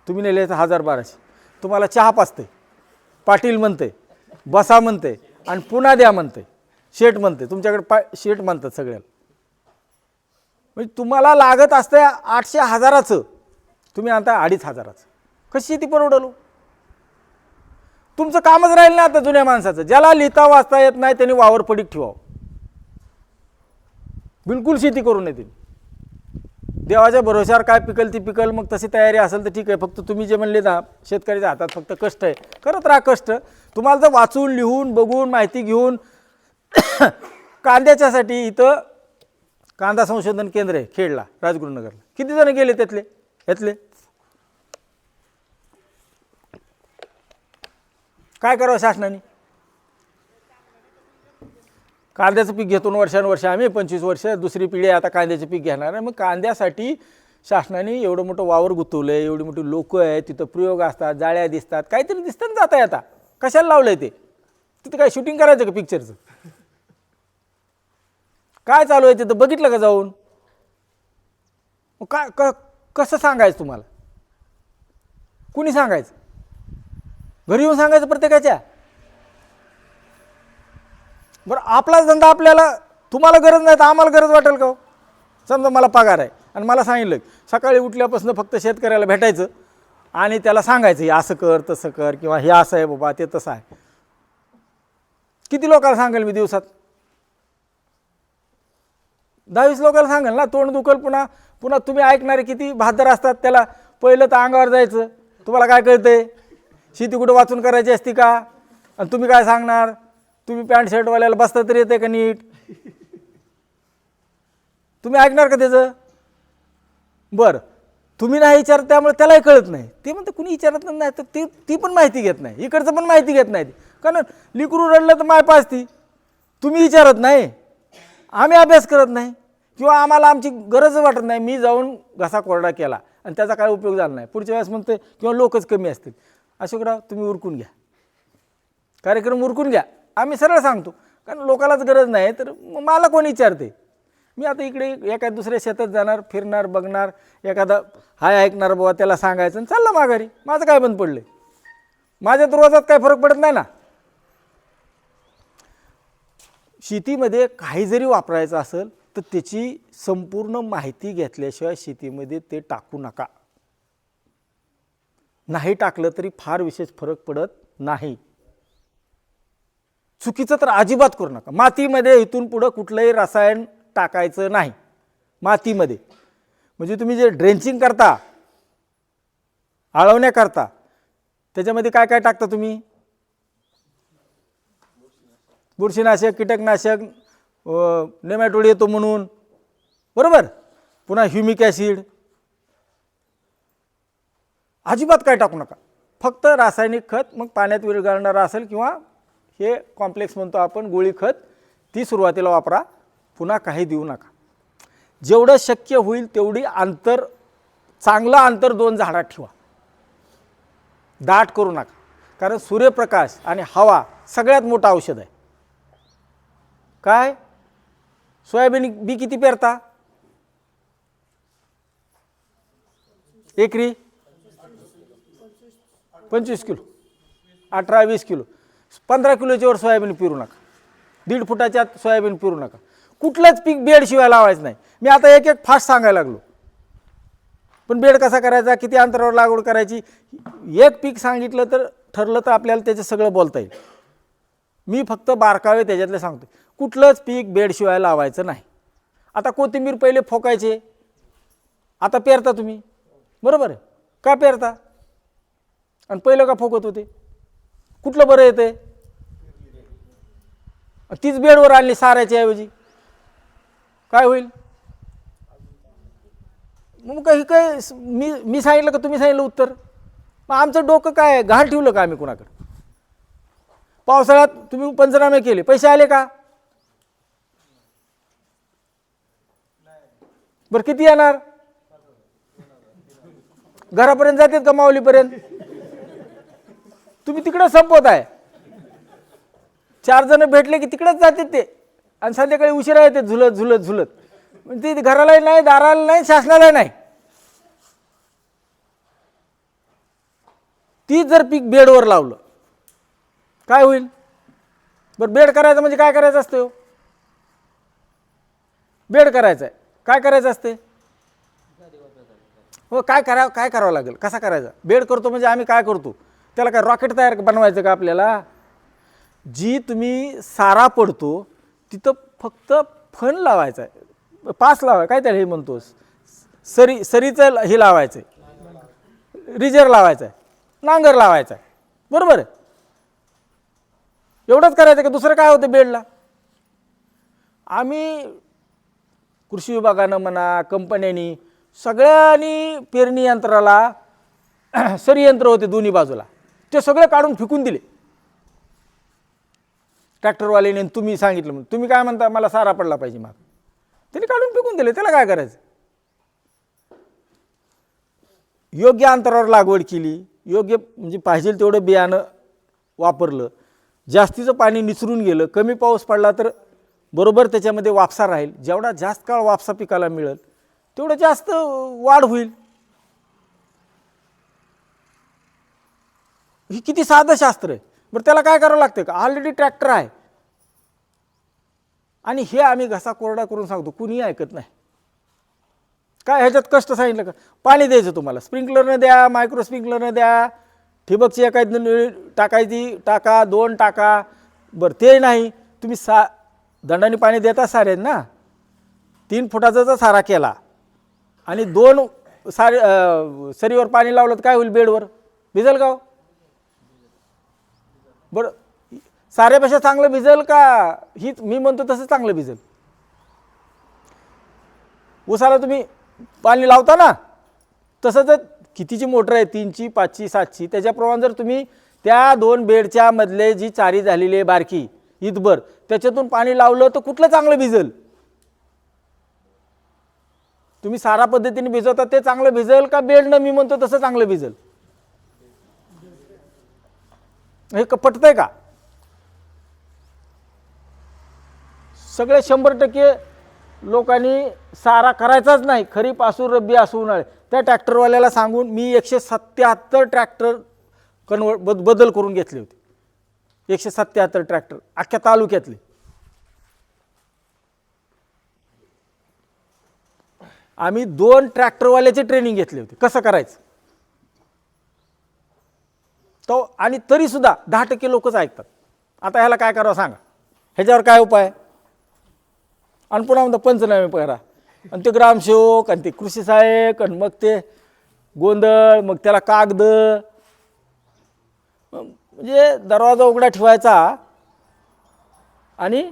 तुम्ही नेले 1000-1200. तुम्हाला चहा पाजते, पाटील म्हणते, बसा म्हणते, आणि पुन्हा द्या म्हणते, शेट म्हणते, तुमच्याकडे शेट म्हणतात सगळ्याला. म्हणजे तुम्हाला लागत असते 800-1000चं, तुम्ही आणता 2500चं. कशी ती परवडलो. तुमचं कामच राहील ना आता जुन्या माणसाचं. ज्याला लिहिता वाचता येत नाही त्यांनी वावर पडीक ठेवावं, बिलकुल शेती करून येते. देवाच्या भरोश्यावर काय पिकल ती पिकल, मग तशी तयारी असेल तर ठीक आहे. फक्त तुम्ही जे म्हणले ना, शेतकऱ्याच्या हातात फक्त कष्ट आहे, करत राहा कष्ट. तुम्हाला जर वाचून लिहून बघून माहिती घेऊन कांद्याच्यासाठी इथं कांदा संशोधन केंद्र आहे खेडला, राजगुरुनगरला, किती जण गेले यातले. काय करावं शासनाने. कांद्याचं पीक घेतो वर्षानुवर्ष आम्ही, 25 वर्ष, दुसरी पिढी आता कांद्याचं पीक घेणार आहे. मग कांद्यासाठी शासनाने एवढं मोठं वावर गुंतवलं आहे, एवढी मोठी लोकं आहेत, तिथं प्रयोग असतात, जाळ्या दिसतात, काहीतरी दिसतं ना जाता येता. कशाला लावलं आहे ते, तिथं काय शूटिंग करायचं का पिक्चरचं, काय चालू आहे तिथं बघितलं का जाऊन. काय कसं सांगायचं तुम्हाला, कुणी सांगायचं, घरी येऊन सांगायचं प्रत्येकाच्या. बरं, आपलाच धंदा आपल्याला, तुम्हाला गरज नाही तर आम्हाला गरज वाटेल का. समजा मला पगार आहे आणि मला सांगितलं सकाळी उठल्यापासून फक्त शेतकऱ्याला भेटायचं आणि त्याला सांगायचं हे असं कर तसं कर, किंवा हे असं आहे बाबा ते तसं आहे. किती लोकांना सांगेल मी दिवसात? 10-20 लोकांना सांगेल ना. तोंड दुखल. पुन्हा पुन्हा तुम्ही ऐकणारे किती बहादर असतात. त्याला पहिलं तर अंगावर जायचं. तुम्हाला काय कळतंय? शेती कुठं वाचून करायची असती का? आणि तुम्ही काय सांगणार? तुम्ही पॅन्ट शर्टवाल्याला बसता तरी येते का नीट? तुम्ही ऐकणार का त्याचं? बरं, तुम्ही नाही विचार, त्यामुळे त्यालाही कळत नाही. ते म्हणते कुणी विचारत नाही, तर ती पण माहिती घेत नाही, इकडचं पण माहिती घेत नाही. कारण लिकरू रडलं तर माय पाजती. तुम्ही विचारत नाही, आम्ही अभ्यास करत नाही, किंवा आम्हाला आमची गरज वाटत नाही. मी जाऊन घसा कोरडा केला आणि त्याचा काय उपयोग झाला नाही. पुढच्या वेळेस म्हणते किंवा लोकच कमी असतील. अशोकराव तुम्ही उरकून घ्या, कार्यक्रम उरकून घ्या. आम्ही सरळ सांगतो, कारण लोकांनाच गरज नाही तर मला कोण विचारते? मी आता इकडे एका दुसऱ्या शेतात जाणार, फिरणार, बघणार, एखादा हाय ऐकणार बाबा, त्याला सांगायचं आणि चाललं माघारी. माझं काय बंद पडलं? माझ्या तर रोजात काय फरक पडत नाही ना. शेतीमध्ये काही जरी वापरायचं असेल तर त्याची संपूर्ण माहिती घेतल्याशिवाय शेतीमध्ये ते टाकू नका. नाही टाकलं तरी फार विशेष फरक पडत नाही. चुकीचं तर अजिबात करू नका. मातीमध्ये इथून पुढं कुठलंही रसायन टाकायचं नाही. मातीमध्ये म्हणजे तुम्ही जे ड्रेंचिंग करता, आळवण्या करता, त्याच्यामध्ये काय काय टाकता तुम्ही? बुरशीनाशक, कीटकनाशक, नेमॅटोड येतो म्हणून, बरोबर. पुन्हा ह्युमिक ॲसिड. अजिबात काय टाकू नका. फक्त रासायनिक खत, मग पाण्यात विरघळणारा असेल किंवा हे कॉम्प्लेक्स म्हणतो आपण गोळी खत, ती सुरुवातीला वापरा. पुन्हा काही देऊ नका. जेवढं शक्य होईल तेवढी अंतर, चांगलं अंतर 2 झाडात ठेवा. दाट करू नका, कारण सूर्यप्रकाश आणि हवा सगळ्यात मोठं औषध आहे. काय? सोयाबीन बी किती पेरता एकरी? 25 किलो, 18-20 किलो. 15 किलोच्या वर सोयाबीन पेरू नका. 1.5 फुटाच्या सोयाबीन पेरू नका. कुठलंच पीक बेडशिवाय लावायचं नाही. मी आता एक एक फास्ट सांगायला लागलो, पण बेड कसा करायचा, किती अंतरावर लागवड करायची, एक पीक सांगितलं तर ठरलं तर आपल्याला त्याचं सगळं बोलता येईल. मी फक्त बारकावे त्याच्यातले सांगतो. कुठलंच पीक बेडशिवाय लावायचं नाही. आता कोथिंबीर पहिले फोकायचे, आता पेरता तुम्ही, बरोबर आहे का? पेरता. आणि पहिलं का फोकत होते? कुठलं बरं येते? तीच बेडवर आणली सारायच्या ऐवजी, काय होईल? मग काही काय मी सांगितलं का तुम्ही सांगितलं उत्तर? मग आमचं डोकं काय घाण ठेवलं का आम्ही कुणाकडे? पावसाळ्यात तुम्ही पंचनामे केले, पैसे आले का? बरं किती येणार? घरापर्यंत जातात का माऊलीपर्यंत? तुम्ही तिकडं संपवत आहे. 4 जण भेटले की तिकडेच जातात ते, आणि संध्याकाळी उशिरा येते झुलत झुलत झुलत. म्हणजे ते घरालाही नाही, दाराला नाही, शासनाला नाही. ती जर पीक बेडवर लावलं काय होईल? बरं बेड करायचं म्हणजे काय करायचं असतं? बेड करायचं आहे, काय करायचं असते? हो, काय करावं लागेल? कसा करायचा? बेड करतो म्हणजे आम्ही काय करतो? त्याला काय रॉकेट तयार बनवायचं का आपल्याला? जी तुम्ही सारा पडतो तिथं फक्त फन लावायचा आहे, पास लावाय, काय त्याला हे म्हणतोस, सरीचं हे लावायचं आहे, रिजर लावायचा आहे, नांगर लावायचा आहे, बरोबर आहे. एवढंच करायचं का? दुसरं काय होतं बेडला? आम्ही कृषी विभागानं म्हणा, कंपन्यांनी, सगळ्यांनी पेरणी यंत्राला सरी यंत्र होते दोन्ही बाजूला, ते सगळे काढून फेकून दिले ट्रॅक्टरवाल्याने. तुम्ही सांगितलं म्हणून, तुम्ही काय म्हणता मला सारा पडला पाहिजे, मग त्यांनी काढून फेकून दिले. त्याला काय करायचं? योग्य अंतरावर लागवड केली, योग्य म्हणजे पाहिजे तेवढं बियाणं वापरलं, जास्तीचं पाणी निचरून गेलं, कमी पाऊस पडला तर बरोबर त्याच्यामध्ये वापसा राहील. जेवढा जास्त काळ वापसा पिकाला मिळेल तेवढं जास्त वाढ होईल. ही किती साधं शास्त्र आहे. बरं त्याला काय करावं लागतं का? ऑलरेडी ट्रॅक्टर आहे. आणि हे आम्ही घसा कोरडा करून सांगतो, कुणीही ऐकत नाही. काय ह्याच्यात कष्ट सांगितलं का? पाणी द्यायचं तुम्हाला, स्प्रिंकलरनं द्या, मायक्रो स्प्रिंकलरनं द्या, ठिबकची एखादी टाकायची, टाका, 2 टाका, बरं ते नाही, तुम्ही दंडाने पाणी देता सारे ना, 3 फुटाचा सारा केला आणि 2 सरीवर पाणी लावलं तर काय होईल? बेडवर भिजेल का हो? बरं साऱ्यापेक्षा चांगलं भिजेल का? ही मी म्हणतो तसं चांगलं भिजेल. उसाला तुम्ही पाणी लावता ना, तसं जर कितीची मोटर आहे, 3ची 5ची 7ची, त्याच्याप्रमाणे जर तुम्ही त्या 2 बेडच्या मधले जी चारी झालेली आहे बारकी इतभर, त्याच्यातून पाणी लावलं तर कुठलं चांगलं भिजेल? तुम्ही सारा पद्धतीने भिजवता ते चांगलं भिजेल का बेडनं मी म्हणतो तसं चांगलं भिजेल? हे पटतंय का? सगळे 100% लोकांनी सारा करायचाच नाही, खरीप असू रब्बी असू उन्हाळे. त्या ट्रॅक्टरवाल्याला सांगून मी 177 ट्रॅक्टर बदल करून घेतले होते. 177 ट्रॅक्टर अख्ख्या तालुक्यातले. आम्ही 2 ट्रॅक्टरवाल्याचे ट्रेनिंग घेतले होते कसं करायचं तो, आणि तरी सुद्धा 10% लोकच ऐकतात. आता ह्याला काय करावं सांगा? ह्याच्यावर काय उपाय? आणि पुन्हा म्हणतो पंचनामे करा, आणि ते ग्रामसेवक आणि ते कृषी सहाय्यक आणि मग ते गोंधळ, मग त्याला कागद, म्हणजे दरवाजा उघडा ठेवायचा आणि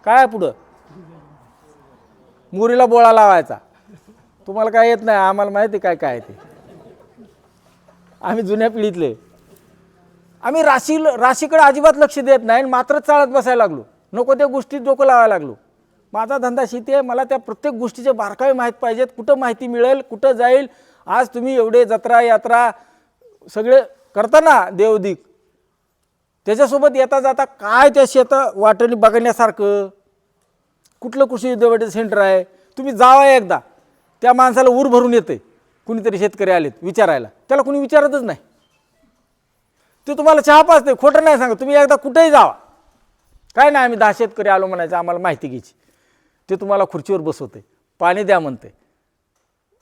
काय पुढं मुरीला बोळा लावायचा. तुम्हाला काय येत नाही, आम्हाला माहिती काय काय ते, आम्ही जुन्या पिढीतले. आम्ही राशीकडे अजिबात लक्ष देत नाही, मात्र चालत बसायला लागलो, नको त्या गोष्टीत डोकं लावायला लागलो. माझा धंदा शेती आहे, मला त्या प्रत्येक गोष्टीचे बारकावे माहीत पाहिजेत, कुठं माहिती मिळेल, कुठं जाईल. आज तुम्ही एवढे जत्रा यात्रा सगळे करता ना देवदिक, त्याच्यासोबत येता जाता काय त्या शेता वाटणी बघण्यासारखं कुठलं कृषी विद्यापीठ सेंटर आहे? तुम्ही जावा एकदा, त्या माणसाला ऊर भरून येते. कुणीतरी शेतकरी आलेत विचारायला, त्याला कुणी विचारतच नाही, ते तुम्हाला चहा पाजते. खोटं नाही सांगा, तुम्ही एकदा कुठेही जावा, काय नाही आम्ही 10 शेतकरी आलो म्हणायचं, आम्हाला माहिती घ्यायची. ते तुम्हाला खुर्चीवर बसवते, पाणी द्या म्हणते,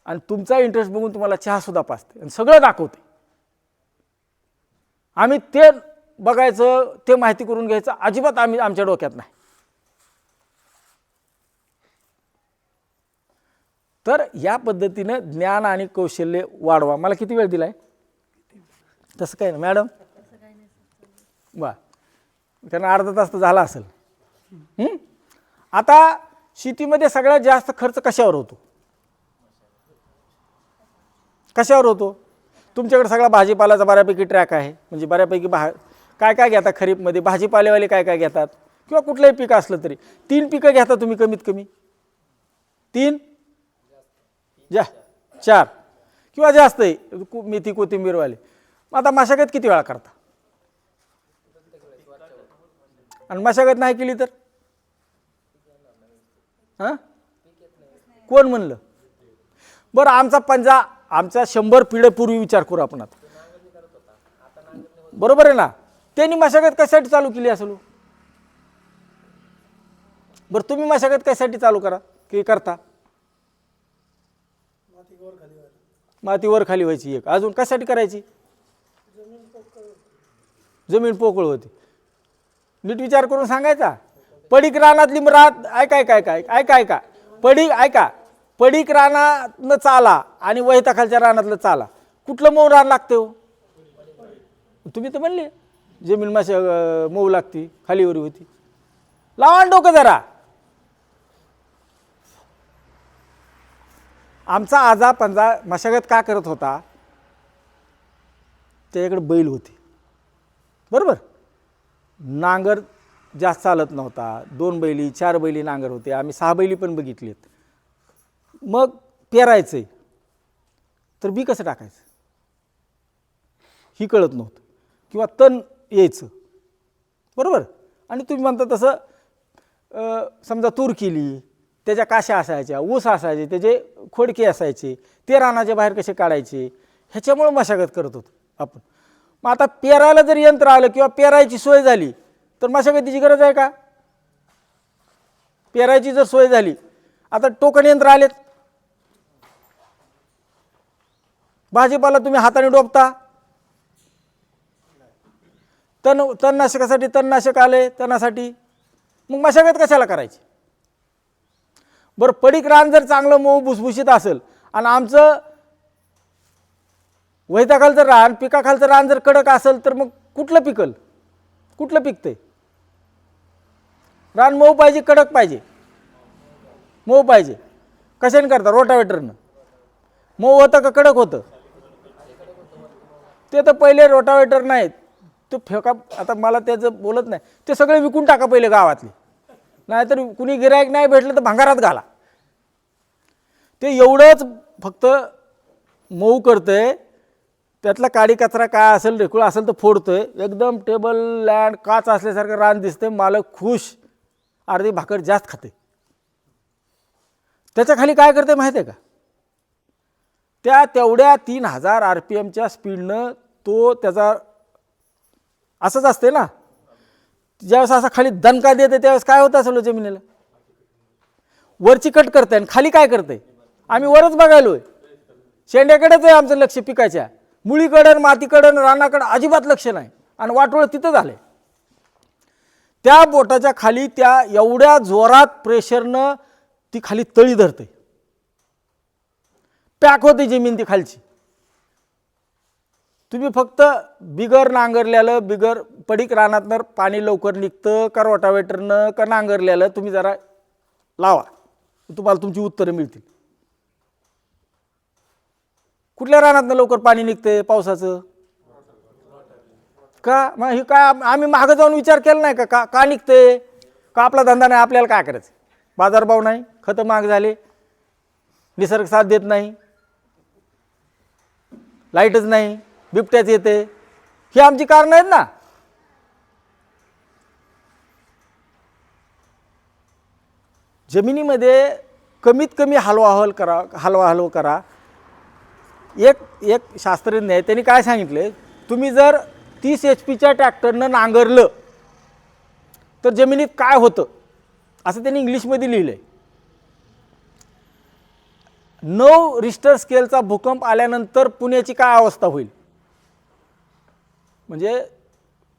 आणि तुमचा इंटरेस्ट बघून तुम्हाला चहासुद्धा पाजते आणि सगळं दाखवते. आम्ही ते बघायचं, ते माहिती करून घ्यायचं अजिबात आमच्या डोक्यात नाही. तर या पद्धतीनं ज्ञान आणि कौशल्य वाढवा. मला किती वेळ दिलाय? तसं काय ना मॅडम? वा, त्यांना अर्धा तास तर झाला असेल. आता शेतीमध्ये सगळ्यात जास्त खर्च कशावर होतो? कशावर होतो? तुमच्याकडे सगळा भाजीपाल्याचा बऱ्यापैकी ट्रॅक आहे, म्हणजे बऱ्यापैकी काय काय घेता खरीपमध्ये? भाजीपालेवाले काय काय घेतात, किंवा कुठलंही पीक असलं तरी 3 पिकं घेता तुम्ही कमीत कमी. 3 4 किंवा जास्त आहे, मेथी कोथिंबीरवाले. आता मशागत किती वेळा करता? आणि मशागत नाही केली तर हां कोण म्हणलं? बरं आमचा 100 पिढ्यापूर्वी विचार करू आपण आता, बरोबर आहे ना? त्यांनी मशागत कशासाठी चालू केली असेल? बरं तुम्ही मशागत कशासाठी चालू करता? माती वर खाली व्हायची एक, अजून कशासाठी करायची? जमीन पोकळ होती. नीट विचार करून सांगायचा. पडीक रानातली ऐका पडीक रानातनं चाला आणि वैताखालच्या रानातलं चाला, कुठलं मऊ रान लागते हो? तुम्ही तर म्हणले जमीन मऊ लागती, खालीवरी होती. लावा डोकं जरा. आमचा आजा पंजा मशागत का करत होता? त्याच्याकडे बैल होते, बरोबर. नांगर जास्त चालत नव्हता, 2 बैली 4 बैली नांगर होते, आम्ही 6 बैली पण बघितलेत. मग पेरायचं तर बी कसं टाकायचं ही कळत नव्हतं, किंवा तण यायचं, बरोबर. आणि तुम्ही म्हणता तसं समजा तूर केली, त्याच्या काशा असायच्या, ऊस असायचे, त्याचे खोडके असायचे, ते रानाच्या बाहेर कसे काढायचे, ह्याच्यामुळे मशागत करत होतो आपण. मग आता पेरायला जर यंत्र आलं किंवा पेरायची सोय झाली तर मशागतीची गरज आहे का? पेरायची जर सोय झाली, आता टोकन यंत्र आलेत, भाजीपाला तुम्ही हाताने डोबता, तणनाशकासाठी तणनाशक आले तणासाठी, मग मशागत कशाला करायची? बरं, पडीक रान जर चांगलं मऊ भुसभुशीत असेल आणि आमचं वैताखालचं रान, पिकाखालचं रान जर कडक असेल तर मग कुठलं पिकल? कुठलं पिकतंय? रान मऊ पाहिजे, कडक पाहिजे? मऊ पाहिजे. कशाने करता? रोटावेटरनं. मऊ होतं का कडक होतं? ते तर पहिले रोटावेटर नाहीत, तो फेका. आता मला त्याचं बोलत नाही, ते सगळे विकून टाका पहिले गावातले, नाहीतर कुणी गिरायक नाही भेटलं तर भंगारात घाला. ते एवढंच फक्त मऊ करतंय, त्यातला काडी कचरा काय असेल, रेकुळ असेल तर फोडतोय. एकदम टेबल लँड काच असल्यासारखं रान दिसतंय, मालक खुश, अर्धी भाकर जास्त खाते. त्याच्या खाली काय करते माहिती आहे का? त्या तेवढ्या 3000 RPMच्या स्पीडनं तो त्याचा असंच असते ना, ज्यावेळेस असा खाली दणका देते त्यावेळेस काय होतं असेल जमिनीला? वरची कट करते आणि खाली काय करते? आम्ही वरच बघायलोय, शेंड्याकडेच आहे आमचं लक्ष, पिकाच्या मुळीकडं, मातीकडं, रानाकडं अजिबात लक्ष नाही, आणि वाटोळ तिथं झाले. त्या बोटाच्या खाली त्या एवढ्या जोरात प्रेशरनं ती खाली तळी धरते, पॅक होते जमीन ती खालची. तुम्ही फक्त बिगर नांगरल्यालं, बिगर पडीक रानातनं पाणी लवकर निघतं का रोटावेटरनं का नांगरल्यालं, तुम्ही जरा लावा, तुम्हाला तुमची उत्तरं मिळतील. कुठल्या रानातनं लवकर पाणी निघते पावसाचं? का? मग हे काय आम्ही मागं जाऊन विचार केला नाही का का निघते? का आपला धंदा नाही? आपल्याला काय करायचं? बाजारभाव नाही, खतं महाग झाले, निसर्ग साथ देत नाही, लाईटच नाही, बिबट्याच येते, ही आमची कारणं आहेत ना. जमिनीमध्ये कमीत कमी हलवा करा. एक शास्त्रज्ञ आहे, त्यांनी काय सांगितले, तुम्ही जर 30 HP ट्रॅक्टरनं नांगरलं तर जमिनीत काय होतं असं त्यांनी इंग्लिशमध्ये लिहिलंय. 9 रिश्टर स्केलचा भूकंप आल्यानंतर पुण्याची काय अवस्था होईल? म्हणजे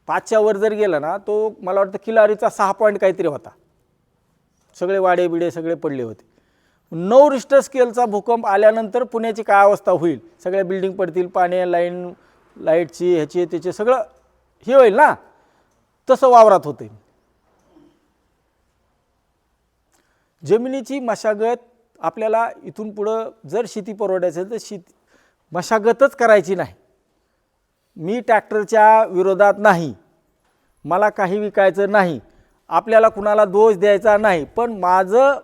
5च्या वर जर गेला ना, तो मला वाटतं किल्लारीचा 6 पॉईंट काहीतरी होता, सगळे वाडे बिडे सगळे पडले होते. 9 रिश्टर स्केलचा भूकंप आल्यानंतर पुण्याची काय अवस्था होईल? सगळ्या बिल्डिंग पडतील, पाणी लाईटची ह्याची त्याचे सगळं हे होईल ना. तसं वावरात होते. जमिनीची मशागत आपल्याला इथून पुढं जर शेती परवडायचं तर मशागतच करायची नाही. मी ट्रॅक्टरच्या विरोधात नाही, मला काही विकायचं नाही, आपल्याला कुणाला दोष द्यायचा नाही, पण माझं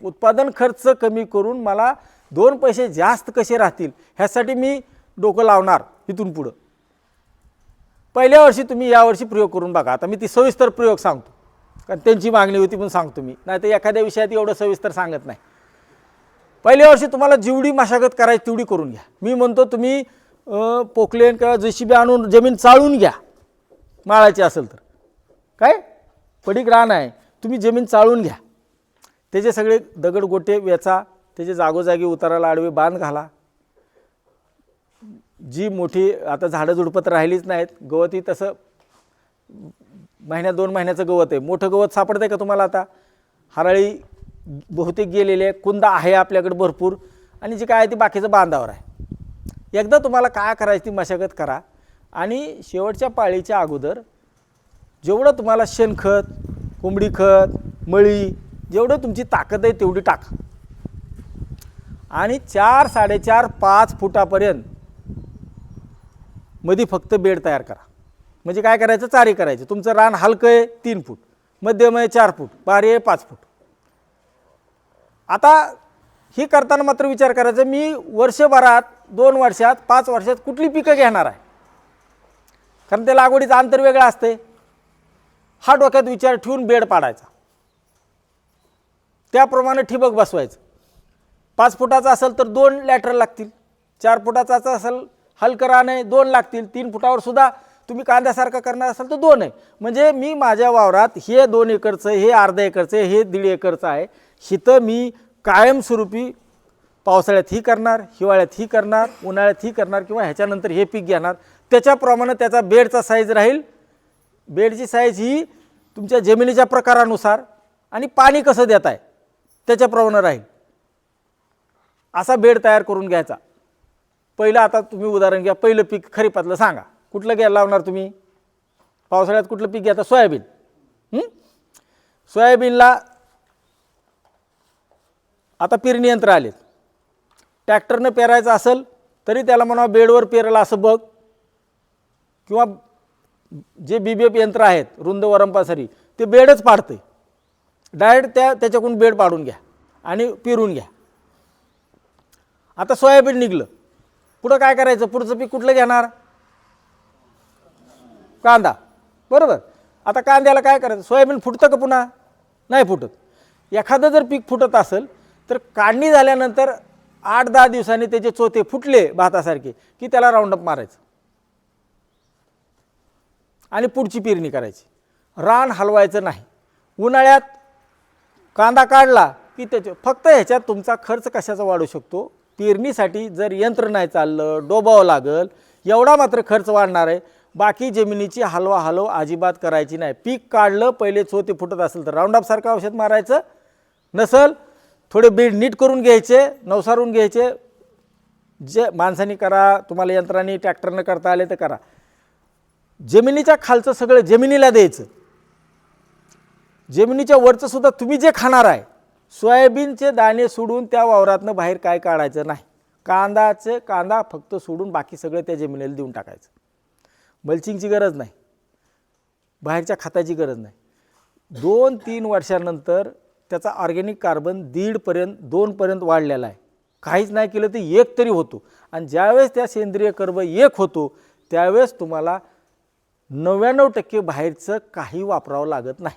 उत्पादन खर्च कमी करून मला 2 पैसे जास्त कसे राहतील ह्यासाठी मी डोकं लावणार इथून पुढं. पहिल्या वर्षी तुम्ही यावर्षी प्रयोग करून बघा. आता मी ती सविस्तर प्रयोग सांगतो, कारण त्यांची मागणी होती म्हणून सांगतो मी, नाही तर एखाद्या विषयात एवढं सविस्तर सांगत नाही. पहिल्या वर्षी तुम्हाला जेवढी मशागत करायची तेवढी करून घ्या. मी म्हणतो तुम्ही पोकलेन किंवा JCB आणून जमीन चाळून घ्या, माळाची असेल तर. काय पडीक रान आहे, तुम्ही जमीन चाळून घ्या, त्याचे सगळे दगड गोटे वेचा, त्याचे जागोजागी उताराला आडवे बांध घाला. जी मोठी आता झाडं झुडपत राहिलीच नाहीत, गवतही तसं महिन्यात 2 महिन्याचं गवत आहे. मोठं गवत सापडतंय का तुम्हाला? आता हराळी बहुतेक गेलेले, कुंदा आहे आपल्याकडे भरपूर, आणि जे काय आहे ते बाकीचं बांधावर आहे. एकदा तुम्हाला काय करायची ती मशागत करा, आणि शेवटच्या पाळीच्या अगोदर जेवढं तुम्हाला शेणखत, कोंबडी खत, मळी, जेवढं तुमची ताकद आहे तेवढी टाका, आणि 4, 4.5, 5 फुटापर्यंत मध्ये फक्त बेड तयार करा. म्हणजे काय करायचं? चारी करायचं. तुमचं रान हलकं आहे 3 फूट, मध्यम आहे 4 फूट, बारी आहे 5 फूट. आता हे करताना मात्र विचार करायचा, मी वर्षभरात, 2 वर्षात, 5 वर्षात कुठली पिकं घेणार आहे, कारण ते लागवडीचं अंतर वेगळं असते. हा डोक्यात विचार ठेवून बेड पाडायचा, त्याप्रमाणे ठिबक बसवायचं. 5 फुटाचा असेल तर 2 लॅटरल लागतील, 4 फुटाचा असेल हलकं रान आहे 2 लागतील, 3 फुटावर सुद्धा तुम्ही कांद्यासारखं करणार असाल तर 2 आहे. म्हणजे मी माझ्या वावरात हे 2 एकरचं, हे अर्धा एकरचं, हे 1.5 एकरचं आहे, हिथं मी कायमस्वरूपी पावसाळ्यात ही करणार, हिवाळ्यात ही करणार, उन्हाळ्यात ही करणार, किंवा ह्याच्यानंतर हे पीक घेणार. त्याच्याप्रमाणे त्याचा बेडचा साईज राहील, बेडची साईज ही तुमच्या जमिनीच्या प्रकारानुसार आणि पाणी कसं देत आहे त्याच्याप्रमाणे राहील असा बेड तयार करून घ्यायचा. पहिलं आता तुम्ही उदाहरण घ्या, पहिलं पीक खरीपातलं सांगा, कुठलं घ्यायला लावणार तुम्ही? पावसाळ्यात कुठलं पीक घ्यायचं? सोयाबीन. सोयाबीनला आता पेरणी यंत्र आलेत. ट्रॅक्टरनं पेरायचं असेल तरी त्याला म्हणा बेडवर पेरलं असं बघ, किंवा जे BBF यंत्र आहेत रुंद वरंपासरी ते बेडच पाडते. डायरेक्ट त्याच्याकडून बेड पाडून घ्या आणि पेरून घ्या. आता सोयाबीन निघलं, पुढं काय करायचं? पुढचं पीक कुठलं घेणार? कांदा. बरोबर. आता कांद्याला काय करायचं? सोयाबीन फुटतं का पुन्हा? नाही फुटत. एखादं जर पीक फुटत असेल तर काढणी झाल्यानंतर 8-10 दिवसांनी त्याचे चोथे फुटले भातासारखे की त्याला राऊंडअप मारायचं आणि पुढची पेरणी करायची. रान हलवायचं नाही. उन्हाळ्यात कांदा काढला की त्याचे फक्त ह्याच्यात तुमचा खर्च कशाचा वाढू शकतो? पेरणीसाठी जर यंत्र नाही चाललं, डोबावं लागल, एवढा मात्र खर्च वाढणार आहे. बाकी जमिनीची हलवा अजिबात करायची नाही. पीक काढलं, पहिले चोथे फुटत असेल तर राऊंडअप सारखं औषध मारायचं, नसल थोडे बेड नीट करून घ्यायचे, नवसारून घ्यायचे. जे माणसांनी करा, तुम्हाला यंत्रांनी ट्रॅक्टरनं करता आले तर करा. जमिनीच्या खालचं सगळं जमिनीला द्यायचं. जमिनीच्या वरचं सुद्धा तुम्ही जे खाणार आहे, सोयाबीनचे दाणे सोडून त्या वावरातनं बाहेर काय काढायचं नाही. कांदा फक्त सोडून बाकी सगळं त्या जमिनीला देऊन टाकायचं. मल्चिंगची गरज नाही, बाहेरच्या खताची गरज नाही. 2-3 वर्षानंतर त्याचा ऑर्गॅनिक कार्बन 1.5पर्यंत 2पर्यंत वाढलेला आहे. काहीच नाही केलं तर 1 तरी होतो. आणि ज्यावेळेस त्या सेंद्रिय कर्ब 1 होतो त्यावेळेस तुम्हाला 99% बाहेरचं काही वापरावं लागत नाही.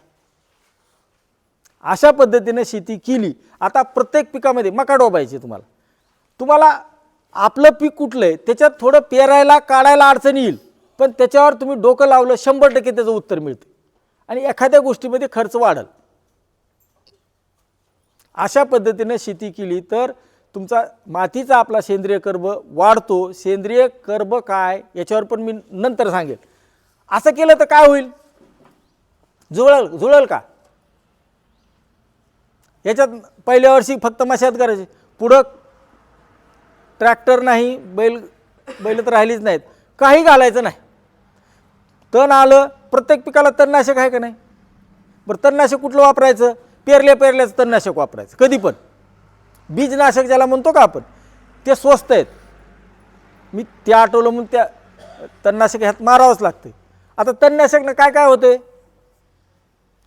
अशा पद्धतीने शेती केली. आता प्रत्येक पिकामध्ये मका डोबायची. तुम्हाला आपलं पीक कुठलं आहे त्याच्यात थोडं पेरायला काढायला अडचण येईल, पण त्याच्यावर तुम्ही डोकं लावलं 100% त्याचं उत्तर मिळतं आणि एखाद्या गोष्टीमध्ये खर्च वाढेल. अशा पद्धतीने शेती केली तर तुमचा मातीचा आपला सेंद्रिय कर्ब वाढतो. सेंद्रिय कर्ब काय याच्यावर पण मी नंतर सांगेल. असं केलं तर काय होईल? जुळेल का? याच्यात पहिल्या वर्षी फक्त मशागत करायची, पुढं ट्रॅक्टर नाही, बैल तर राहिलीच नाहीत, काही घालायचं नाही. तण प्रत्येक पिकाला तणनाशक आहे का नाही? बरं, तणनाशक कुठलं वापरायचं? पेरल्याचं तणनाशक वापरायचं. कधी पण बीजनाशक ज्याला म्हणतो का आपण, ते स्वस्त आहेत. मी त्या आठवलं म्हणून त्या तणनाशक ह्यात मारावंच लागते. आता तणनाशकनं काय होते?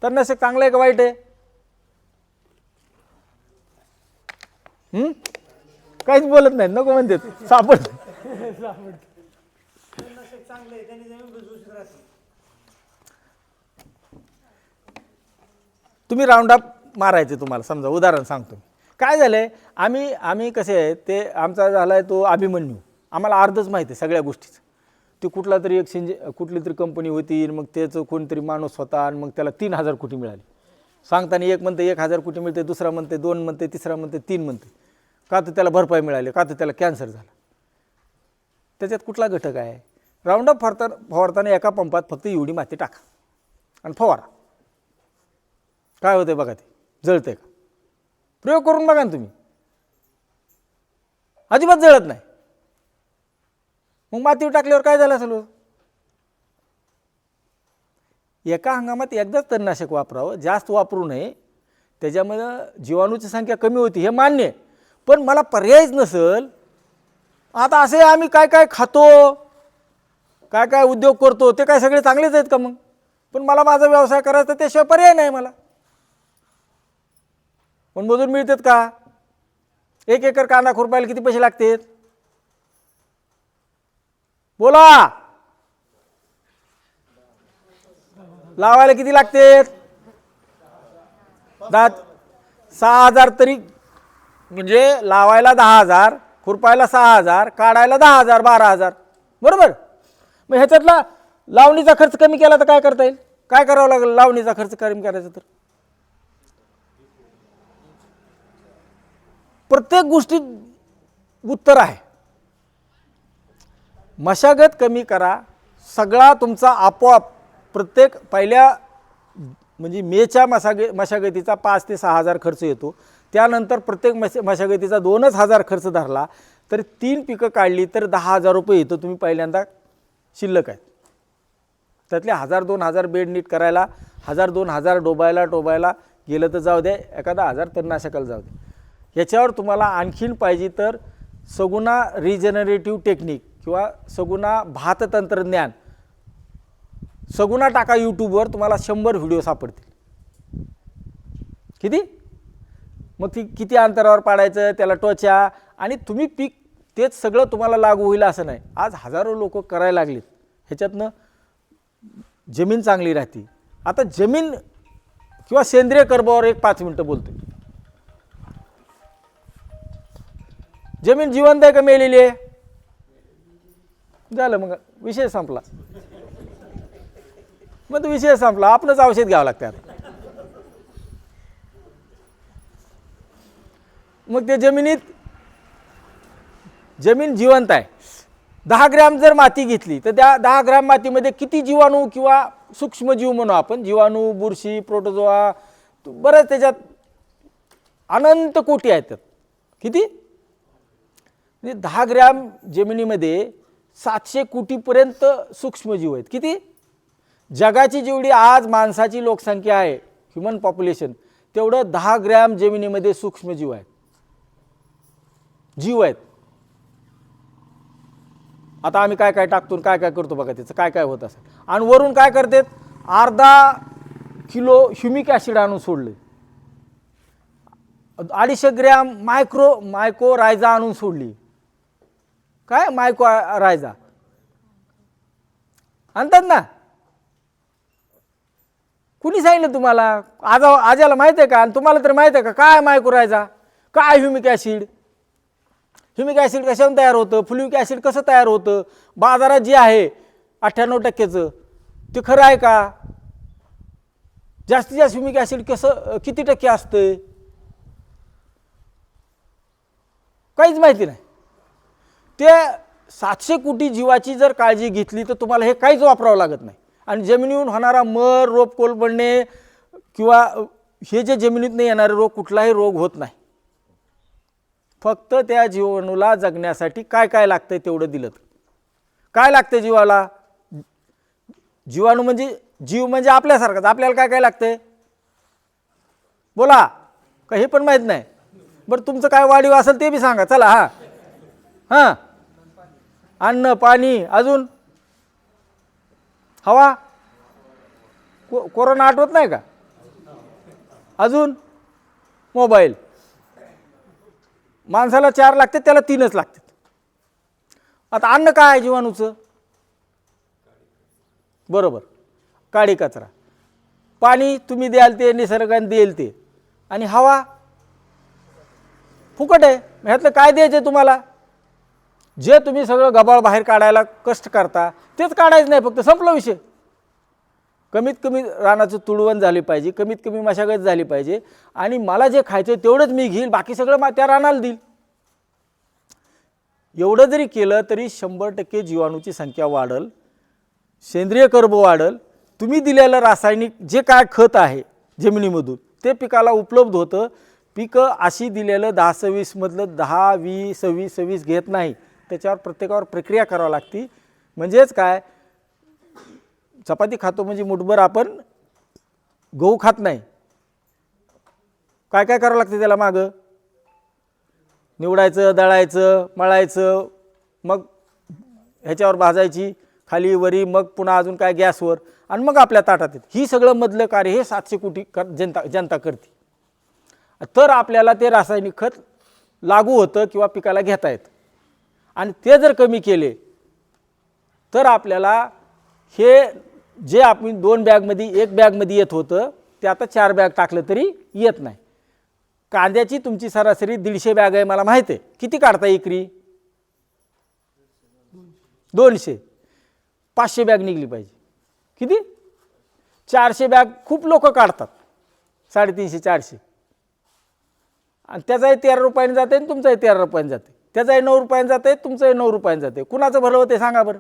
तणनाशक चांगलं आहे का वाईट आहे? काहीच बोलत नाही, नको म्हणते सापड. तुम्ही राऊंडअप मारायचे. तुम्हाला समजा उदाहरण सांगतो. काय झालंय, आम्ही कसे आहे, ते आमचा झालाय तो अभिमन्यू. आम्हाला अर्धच माहिती आहे सगळ्या गोष्टीचं. ती कुठला तरी कुठली तरी कंपनी होती, मग त्याचं कोणतरी माणूस होता आणि मग त्याला 3000 कोटी मिळाली. सांगताना एक म्हणते 1000 कोटी मिळते, दुसरा म्हणते 2 म्हणते, तिसरा म्हणते 3 म्हणते. का तर त्याला भरपाई मिळाली, का तर त्याला कॅन्सर झाला. त्याच्यात कुठला घटक आहे? राऊंडअप फवारताना एका पंपात फक्त एवढी माती टाका आणि फवारा. काय होते बघा, ते जळते का? प्रयोग करून बघा ना तुम्ही, अजिबात जळत नाही. मग मातीवर टाकल्यावर काय झालं असेल? एका हंगामात एकदाच तणनाशक वापरावं, जास्त वापरू नये. त्याच्यामध्ये जीवाणूची संख्या कमी होती हे मान्य आहे, पण मला पर्यायच नसेल. आता असे आम्ही काय खातो, काय उद्योग करतो, ते काय सगळे चांगलेच आहेत का? मग पण मला माझा व्यवसाय करायचा, त्याशिवाय पर्याय नाही मला. पण मजूर मिळतात का? 1 एकर कांदा खुरपायला किती पैसे लागतात? बोला. लावायला किती लागतात? 6,000 तरी, म्हणजे लावायला 10,000, खुरपायला 6,000, काढायला 10,000, 12,000. बरोबर. मग ह्याच्यातला लावणीचा खर्च कमी केला तर काय करता येईल? काय करावं लागेल लावणीचा खर्च कमी करायचा तर? प्रत्येक गोष्टीत उत्तर आहे. मशागत कमी करा, सगळा तुमचा आपोआप प्रत्येक पहिल्या म्हणजे मेच्या मशागतीचा 5 ते 6 हजार खर्च येतो. त्यानंतर प्रत्येक मशागतीचा 2,000 खर्च धरला तर 3 पिकं काढली तर 10,000 रुपये येतं. तुम्ही पहिल्यांदा शिल्लक आहेत त्यातले 1,000-2,000 बेड नीट करायला, 1,000-2,000 टोबायला गेलं तर जाऊ द्या, एखादा 1,000 तणनाशकाला जाऊ द्या. याच्यावर तुम्हाला आणखीन पाहिजे तर सगुणा रिजनरेटिव्ह टेक्निक किंवा सगुणा भात तंत्रज्ञान सगुणा टाका यूट्यूबवर, तुम्हाला 100 व्हिडिओ सापडतील. किती मग ती किती अंतरावर पाडायचं, त्याला टोचा, आणि तुम्ही पीक तेच सगळं तुम्हाला लागू होईल असं नाही. आज हजारो लोक करायला लागलेत, ह्याच्यातनं जमीन चांगली राहते. आता जमीन किंवा सेंद्रिय कर्बावर एक 5 मिनटं बोलतो. जमीन जिवंत आहे का मेलेली आहे? झालं, मग विषय संपला. मग तो विषय संपला, आपलंच औषध घ्यावं लागतं आता. मग ते जमीन जिवंत आहे. 10 ग्रॅम जर माती घेतली तर त्या 10 ग्रॅम मातीमध्ये किती जीवाणू किंवा सूक्ष्मजीव म्हणू आपण, जीवाणू, बुरशी, प्रोटोझोआ, बरंच त्याच्यात अनंत कोटी आहेत. किती म्हणजे 10 ग्रॅम जमिनीमध्ये 700 कोटीपर्यंत सूक्ष्मजीव आहेत. किती? जगाची जेवढी आज माणसाची लोकसंख्या आहे, ह्युमन पॉप्युलेशन, तेवढं 10 ग्रॅम जमिनीमध्ये सूक्ष्मजीव आहेत, जीव आहेत. आता आम्ही काय काय टाकतो, काय काय करतो बघा, त्याचं काय काय होत असेल. आणि वरून काय करतात, अर्धा किलो ह्युमिक ॲसिड आणून सोडले, 250 ग्रॅम मायको रायझा आणून सोडली. काय मायको रायझा आणतात ना? कुणी सांगितलं तुम्हाला? आजाला माहिती आहे का? आणि तुम्हाला तर माहिती आहे का काय मायको रायझा, काय ह्युमिक ॲसिड? ह्युमिक ॲसिड कशाने तयार होतं, फ्लुइक ॲसिड कसं तयार होतं, बाजारात जे आहे 98% ते खरं आहे का? जास्तीत जास्त ह्युमिक ॲसिड कसं किती टक्के असतं काहीच माहिती नाही. ते 700 कोटी जीवाची जर काळजी घेतली तर तुम्हाला हे काहीच वापरावं लागत नाही. आणि जमिनीहून होणारा मर, रोप कोलपडणे किंवा हे जे जमिनीतून येणारे रोग, कुठलाही रोग होत नाही. फक्त त्या जीवाणूला जगण्यासाठी काय काय लागतंय तेवढं दिलं. काय लागतंय जीवाला? जीवाणू म्हणजे जीव म्हणजे आपल्यासारखाच. आपल्याला काय काय लागतंय बोला, का हे पण माहीत नाही? बरं तुमचं काय वाढीव असेल ते बी सांगा. चला. हां अन्न, पाणी, अजून हवा. कोरोना आठवत नाही का? अजून मोबाईल. माणसाला 4 लागतात, त्याला 3च लागतात. आता अन्न काय आहे जीवाणूचं? बरोबर, काडी कचरा. पाणी तुम्ही द्याल ते, निसर्गाने देईल ते. आणि हवा फुकट आहे. ह्यातलं काय द्यायचं तुम्हाला? जे तुम्ही सगळं गबाळ बाहेर काढायला कष्ट करता तेच काढायचं नाही, फक्त संपला विषय. कमीत कमी रानाचं तुडवण झाली पाहिजे, कमीत कमी मशागत झाली पाहिजे, आणि मला जे खायचं तेवढंच मी घेईल, बाकी सगळं त्या रानाला देईल. एवढं जरी केलं तरी 100% जीवाणूची संख्या वाढल, सेंद्रिय कर्ब वाढल. तुम्ही दिलेलं रासायनिक जे काय खत आहे जमिनीमधून ते पिकाला उपलब्ध होतं. पिकं अशी दिलेलं 10-26 मधलं 10-20-26-26 घेत नाही. त्याच्यावर प्रत्येकावर प्रक्रिया करावी लागते. म्हणजेच काय, चपाती खातो म्हणजे मुठभर आपण गहू खात नाही. काय काय करावं लागतं त्याला? मागं निवडायचं, दळायचं, मळायचं, मग ह्याच्यावर भाजायची खाली वरी, मग पुन्हा अजून काय गॅसवर, आणि मग आपल्या ताटात येतं. ही सगळं मधलं कार्य हे 700 कोटी जनता करते. तर आपल्याला ते रासायनिक खत लागू होतं किंवा पिकाला घेता येतं. आणि ते जर कमी केले तर आपल्याला हे जे आपण 2 बॅगमध्ये 1 बॅगमध्ये येत होतं ते आता 4 बॅग टाकलं तरी येत नाही. कांद्याची तुमची सरासरी 150 बॅग आहे मला माहिती आहे. किती काढता एकरी? 200. 500 बॅग निघली पाहिजे. किती? 400 बॅग खूप लोक काढतात, 350-400. आणि त्याचाही 13 रुपयाने जाते आणि तुमचाही 13 रुपयाने जाते. त्याचाही 9 रुपयाने जाते, तुमचंही 9 रुपयाने जाते. कुणाचं भलं होते सांगा बरं?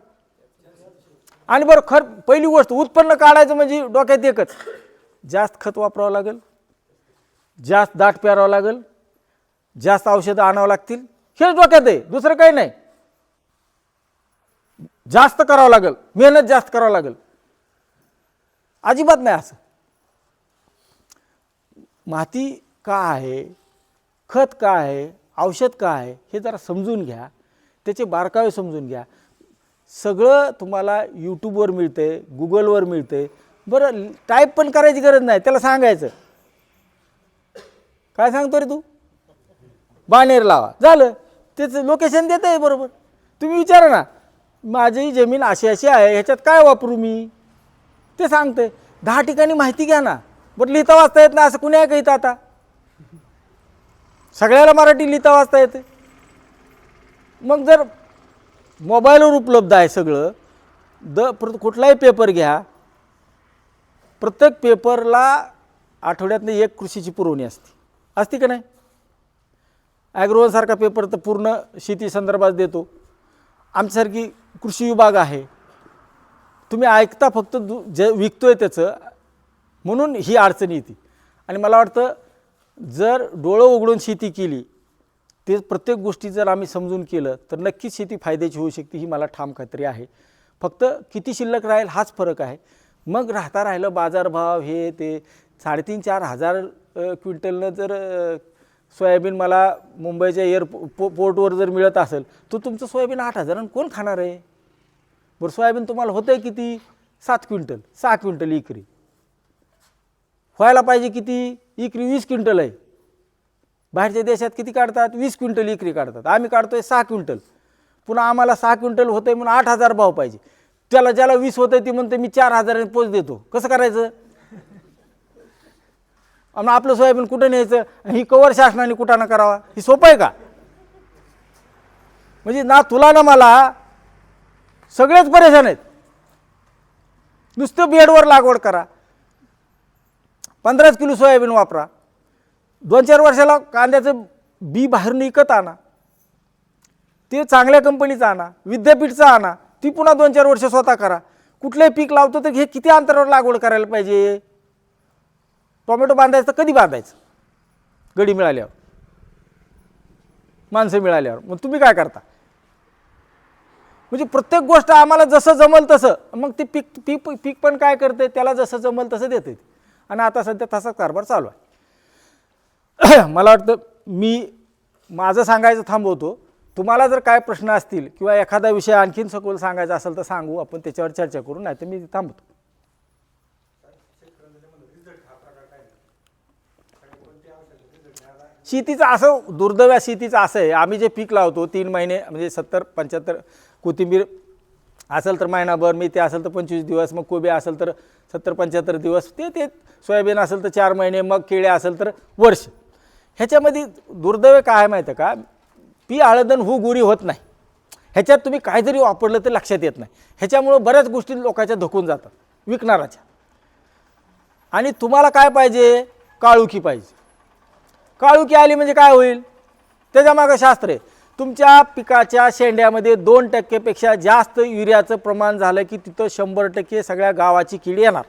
आणि बरं पहिली गोष्ट उत्पन्न काढायचं म्हणजे डोक्यात एकच, जास्त खत वापरावं लागेल, जास्त दाट पेरावं लागेल, जास्त औषधं आणावं लागतील, हेच डोक्यात आहे, दुसरं काही नाही. जास्त करावं लागेल, मेहनत जास्त करावं लागेल, अजिबात नाही असं. माती का आहे, खत का आहे, औषध का आहे हे जरा समजून घ्या, त्याचे बारकावे समजून घ्या. सगळं तुम्हाला यूट्यूबवर मिळते, गुगलवर मिळते. बरं टाईप पण करायची गरज नाही, त्याला सांगायचं काय सांगतो रे तू, बाणेर लावा, झालं, त्याचं लोकेशन देतं आहे बरोबर. तुम्ही विचारा ना, माझी जमीन अशी अशी आहे, ह्याच्यात काय वापरू मी, ते सांगते. 10 ठिकाणी माहिती घ्या ना. बरं लिहिता वाचता येत नाही असं कुणी आहे का इथं आता, सगळ्याला मराठी लिहिता वाचता येते. मग जर मोबाईलवर उपलब्ध आहे सगळं, कुठलाही पेपर घ्या, प्रत्येक पेपरला आठवड्यातनं एक कृषीची पुरवणी असते का नाही. ॲग्रोवनसारखा पेपर तर पूर्ण शेती संदर्भात देतो. आमच्यासारखी कृषी विभाग आहे, तुम्ही ऐकता फक्त जे विकतोय त्याचं, म्हणून ही अडचण येते. आणि मला वाटतं जर डोळं उघडून शेती केली, ते प्रत्येक गोष्टी जर आम्ही समजून केलं तर नक्कीच शेती फायद्याची होऊ शकते, ही मला ठाम खात्री आहे. फक्त किती शिल्लक राहील हाच फरक आहे. मग राहिलं बाजारभाव हे ते 3,500-4,000 क्विंटलनं जर सोयाबीन मला मुंबईच्या पोर्टवर जर मिळत असेल तर तुमचं सोयाबीन 8,000 कोण खाणार आहे. बरं सोयाबीन तुम्हाला होतं आहे किती, 7 क्विंटल 6 क्विंटल इकरी व्हायला पाहिजे, किती इकरी 20 क्विंटल आहे. बाहेरच्या देशात किती काढतात, 20 क्विंटल इकरी काढतात, आम्ही काढतोय 6 क्विंटल. पुन्हा आम्हाला 6 क्विंटल होतं आहे म्हणून 8,000 भाव पाहिजे. ज्याला 20 होतं ती म्हणते मी 4,000 पोच देतो. कसं करायचं, आणि आपलं सोयाबीन कुठं न्यायचं, ही कवर शासनाने कुठं ना करावा, ही सोपं आहे का. म्हणजे ना तुला ना मला सगळेच परेशान आहेत. नुसतं बेडवर लागवड करा, 15 किलो सोयाबीन वापरा, 2-4 वर्षाला कांद्याचं बी बाहेरून विकत आणा, ते चांगल्या कंपनीचं आणा, विद्यापीठचं आणा, ती पुन्हा 2-4 वर्ष स्वतः करा. कुठलंही पीक लावतो तर हे किती अंतरावर लागवड करायला पाहिजे. टोमॅटो बांधायचं तर कधी बांधायचं, गडी मिळाल्यावर, माणसं मिळाल्यावर. मग तुम्ही काय करता, म्हणजे प्रत्येक गोष्ट आम्हाला जसं जमल तसं, मग ते पीक पण काय करते, त्याला जसं जमल तसं देते. आणि आता सध्या तसाच कारभार चालू आहे. मला वाटतं मी माझं सांगायचं थांबवतो. तुम्हाला जर काय प्रश्न असतील किंवा एखादा विषय आणखीन सखोल सांगायचा असेल तर सांगू, आपण त्याच्यावर चर्चा करू, नाही तर मी थांबतो. शेतीचं असं दुर्दैव शेतीचं असं आहे, आम्ही जे पीक लावतो 3 महिने म्हणजे 70-75, कोथिंबीर असेल तर महिनाभर, मेथी असेल तर 25 दिवस, मग कोबी असेल तर 70-75 दिवस, ते सोयाबीन असेल तर 4 महिने, मग केळे असेल तर वर्ष. ह्याच्यामध्ये दुर्दैव काय आहे माहिती आहे का, पी आळदन हू गुरी होत नाही. ह्याच्यात तुम्ही काय जरी वापरलं तर लक्षात येत नाही. ह्याच्यामुळं बऱ्याच गोष्टी लोकांच्या धकून जातात, विकणाराच्या. आणि तुम्हाला काय पाहिजे, काळुकी पाहिजे. काळुकी आली म्हणजे काय होईल, त्याच्या मागं शास्त्र आहे. तुमच्या पिकाच्या शेंड्यामध्ये 2% जास्त युरियाचं प्रमाण झालं की तिथं 100% सगळ्या गावाची कीड येणार.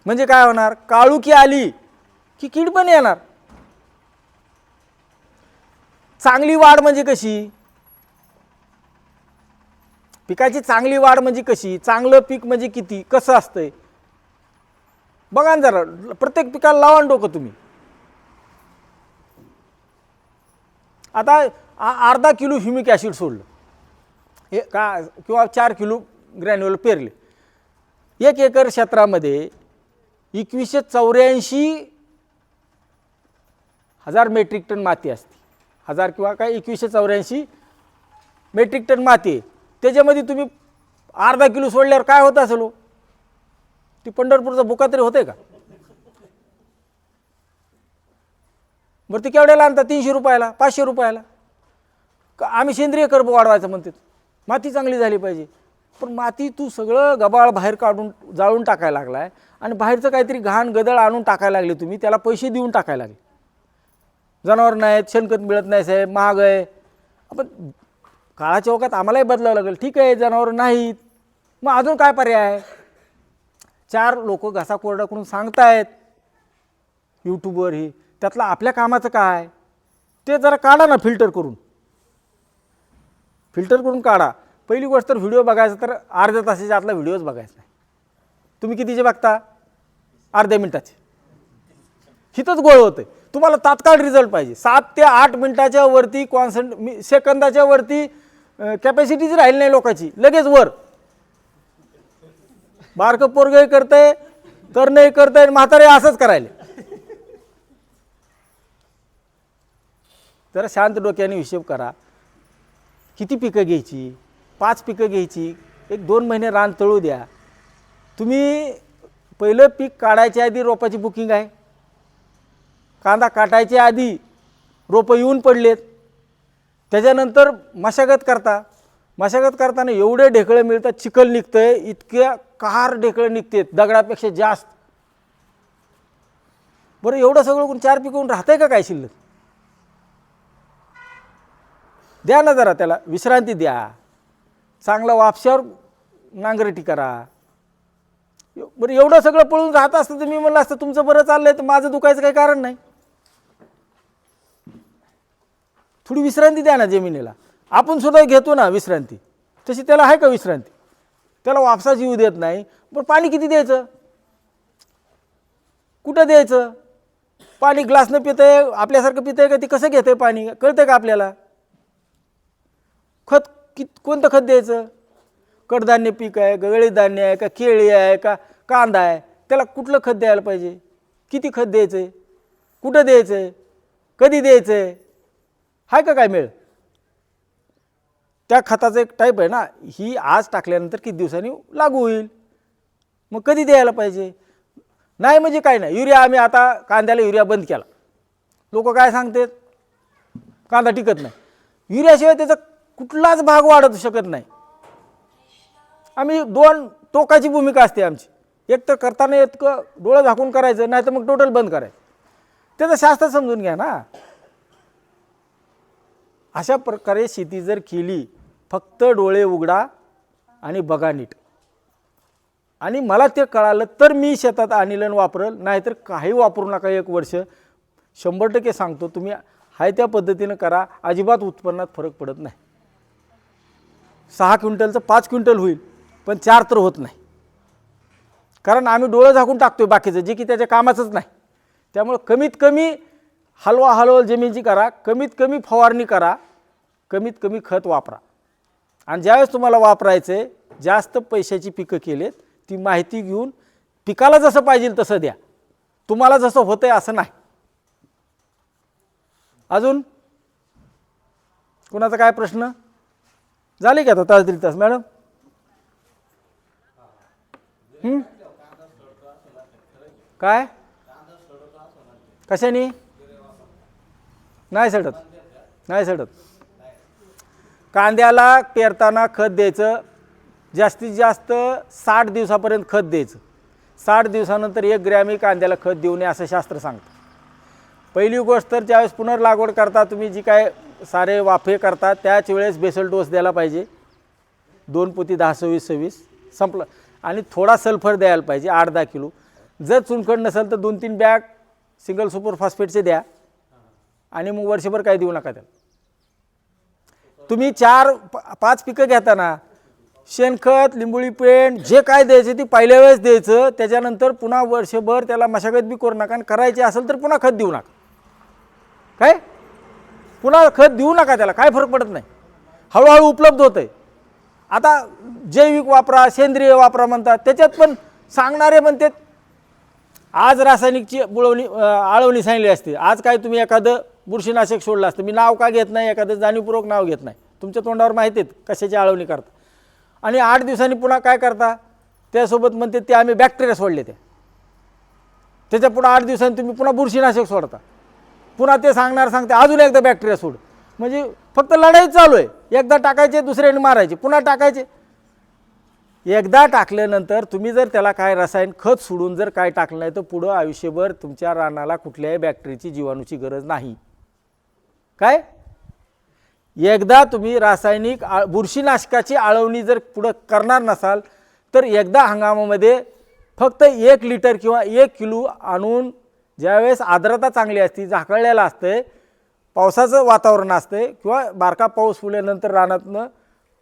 म्हणजे काय होणार, काळुकी आली की कीड पण येणार. चांगली वाढ म्हणजे कशी, पिकाची चांगली वाढ म्हणजे कशी, चांगलं पीक म्हणजे किती, कसं असतंय बघा ना जरा. प्रत्येक पिकाला लावा डोकं तुम्ही. आता अर्धा किलो ह्युमिक ॲसिड सोडलं हे का, किंवा 4 किलो ग्रॅन्युअल पेरले, 1 एकर क्षेत्रामध्ये 2184,000 मेट्रिक टन माती असते. 1000 किंवा काय 2184 मेट्रिक टन माती. त्याच्यामध्ये तुम्ही अर्धा किलो सोडल्यावर काय होत असेल, ती पंढरपूरचा बुका तरी होते का. बरं ते केवढ्याला आणतात, 300 रुपयाला, 500 रुपयाला. आम्ही सेंद्रिय कर्ब वाढवायचं म्हणते, माती चांगली झाली पाहिजे. पण माती तू सगळं गबाळ बाहेर काढून जाळून टाकायला लागलाय, आणि बाहेरचं काहीतरी घाण गदळ आणून टाकायला लागले तुम्ही, त्याला पैसे देऊन टाकायला लागले. जनावर नाहीत, शेणखत मिळत नाही साहेब, महाग आहे. आपण काळाच्या ओघात आम्हालाही बदलावं लागेल. ठीक आहे जनावर नाहीत, मग अजून काय पर्याय आहे? 4 लोक घसा कोरडा करून सांगतायत यूट्यूबवर, ही त्यातलं आपल्या कामाचं काय ते जरा काढा ना, फिल्टर करून काढा. पहिली गोष्ट तर व्हिडिओ बघायचा तर अर्ध्या तासाच्या आतला व्हिडिओच बघायचा नाही. तुम्ही कितीचे बघता? अर्ध्या मिनिटाचे. हिथंच गोळ होते. तुम्हाला तात्काळ रिझल्ट पाहिजे. 7 ते 8 मिनिटाच्या वरती सेकंदाच्या वरती कॅपॅसिटीच राहिली नाही लोकांची. लगेच वर बारकं पोरगंही करतंय, तरुणही करतंय, म्हातारे असंच करायले. जरा शांत डोक्याने हिशोब करा. किती पिकं घ्यायची? 5 पिकं घ्यायची. 1-2 महिने रान तळू द्या. तुम्ही पहिलं पीक काढायच्या आधी रोपाची बुकिंग आहे. कांदा काटायच्या आधी रोपं येऊन पडलेत. त्याच्यानंतर मशागत करताना एवढे ढेकळं मिळतात, चिखल निघतंय, इतक्या कार ढेकळं निघतात दगडापेक्षा जास्त. बरं एवढं सगळं कोण 4 पिकवून राहतंय का काय शिल्लक? द्या ना जरा त्याला विश्रांती द्या. चांगला वापशावर नांगरटी करा. बरं एवढं सगळं पळून राहत असतं तर मी म्हणलं असतं तुमचं बरं चाललंय तर माझं दुखायचं काही कारण नाही. थोडी विश्रांती द्या ना जमिनीला. आपण सुद्धा घेतो ना विश्रांती, तशी त्याला आहे का विश्रांती? त्याला वापसाच येऊ देत नाही. पण पाणी किती द्यायचं? कुठं द्यायचं? पाणी ग्लासनं पितंय आपल्यासारखं पितंय का? ते कसं घेतंय पाणी कळतंय का आपल्याला? खत कोणतं खत द्यायचं? कडधान्य पीक आहे, गवळी धान्य आहे का, केळी आहे का, कांदा आहे, त्याला कुठलं खत द्यायला पाहिजे? किती खत द्यायचं आहे? कुठं द्यायचं आहे? कधी द्यायचं आहे? आहे का काय मेळ? त्या खताचं एक टाईप आहे ना, ही आज टाकल्यानंतर किती दिवसांनी लागू होईल. मग कधी द्यायला पाहिजे? नाही म्हणजे काय नाही. युरिया आम्ही आता कांद्याला युरिया बंद केला. लोक काय सांगतात? कांदा टिकत नाही. युरियाशिवाय त्याचा कुठलाच भाग वाढत शकत नाही. आम्ही 2 टोकाची भूमिका असते आमची. एक तर करताना इतकं डोळं झाकून करायचं, नाही तर मग टोटल बंद करायचं. त्याचं शास्त्र समजून घ्या ना. अशा प्रकारे शेती जर केली, फक्त डोळे उघडा आणि बघा नीट. आणि मला ते कळालं तर मी शेतात अनिलन वापरल, नाहीतर काही वापरू नका. 1 वर्ष 100% सांगतो. तुम्ही हाय त्या पद्धतीनं करा, अजिबात उत्पन्नात फरक पडत नाही. 6 क्विंटलचं 5 क्विंटल होईल, पण 4 तर होत नाही. कारण आम्ही डोळं झाकून टाकतोय बाकीचं, जे की त्याच्या कामाचंच नाही. त्यामुळे कमीत कमी हलवा जमिनीची करा, कमीत कमी फवारणी करा, कमीत कमी खत वापरा. आणि ज्यावेळेस तुम्हाला वापरायचं आहे, जास्त पैशाची पिकं केलेत, ती माहिती घेऊन पिकाला जसं पाहिजे तसं द्या. तुम्हाला जसं होतंय असं नाही. अजून कुणाचा काय प्रश्न? झाले का आता तास दीड तास मॅडम? काय कशाने? नाही सडत. कांद्याला पेरताना खत द्यायचं, जास्तीत जास्त 60 दिवसापर्यंत खत द्यायचं. 60 दिवसानंतर 1 ग्रॅमही कांद्याला खत देऊ नये असं शास्त्र सांगतं. पहिली गोष्ट तर ज्यावेळेस पुनर्लागवड करता तुम्ही जी काय सारे वाफे करता त्याच वेळेस बेसल डोस द्यायला पाहिजे. 2 पोती 10-26-26 संपलं. आणि थोडा सल्फर द्यायला पाहिजे 8-10 किलो. जर चुनखड नसेल तर 2-3 बॅग सिंगल सुपर फॉस्फेटचे द्या. आणि मग वर्षभर काही देऊ नका त्याला. तुम्ही 4-5 पिकं घेताना शेणखत, लिंबोळी पेंट जे काय द्यायचं ती पहिल्या वेळेस द्यायचं. त्याच्यानंतर पुन्हा वर्षभर त्याला मशागत बी करू नका. आणि करायचे असेल तर पुन्हा खत देऊ नका. काय पुन्हा खत देऊ नका, त्याला काय फरक पडत नाही. हळूहळू उपलब्ध होतंय. आता जैविक वापरा, सेंद्रिय वापरा म्हणतात, त्याच्यात पण सांगणारे म्हणतात आज रासायनिकची आळवणी सांगितली असते, आज काय तुम्ही एखादं बुरशीनाशक सोडलं असतं. मी नाव का घेत नाही, एखादं जाणीवपूर्वक नाव घेत नाही. तुमच्या तोंडावर माहिती आहेत कशाची आळवणी करता. आणि 8 दिवसांनी पुन्हा काय करता, त्यासोबत म्हणते ते आम्ही बॅक्टेरिया सोडले. त्याच्या पुढे 8 दिवसांनी तुम्ही पुन्हा बुरशीनाशक सोडता. पुन्हा ते सांगते अजून एकदा बॅक्टेरिया सोड. म्हणजे फक्त लढाई चालू आहे. एकदा टाकायचे, दुसऱ्याने मारायचे, पुन्हा टाकायचे. एकदा टाकल्यानंतर तुम्ही जर त्याला काय रसायन खत सोडून जर काय टाकलं नाही तर पुढं आयुष्यभर तुमच्या रानाला कुठल्याही बॅक्टेरियाची, जीवाणूची गरज नाही. काय एकदा तुम्ही रासायनिक बुरशीनाशकाची आळवणी जर पुढं करणार नसाल तर एकदा हंगामामध्ये फक्त 1 लिटर किंवा 1 किलो आणून, ज्यावेळेस आर्द्रता चांगली असते, झाकळलेलं असते, पावसाचं वातावरण असते किंवा बारका पाऊस फुल्यानंतर रानातनं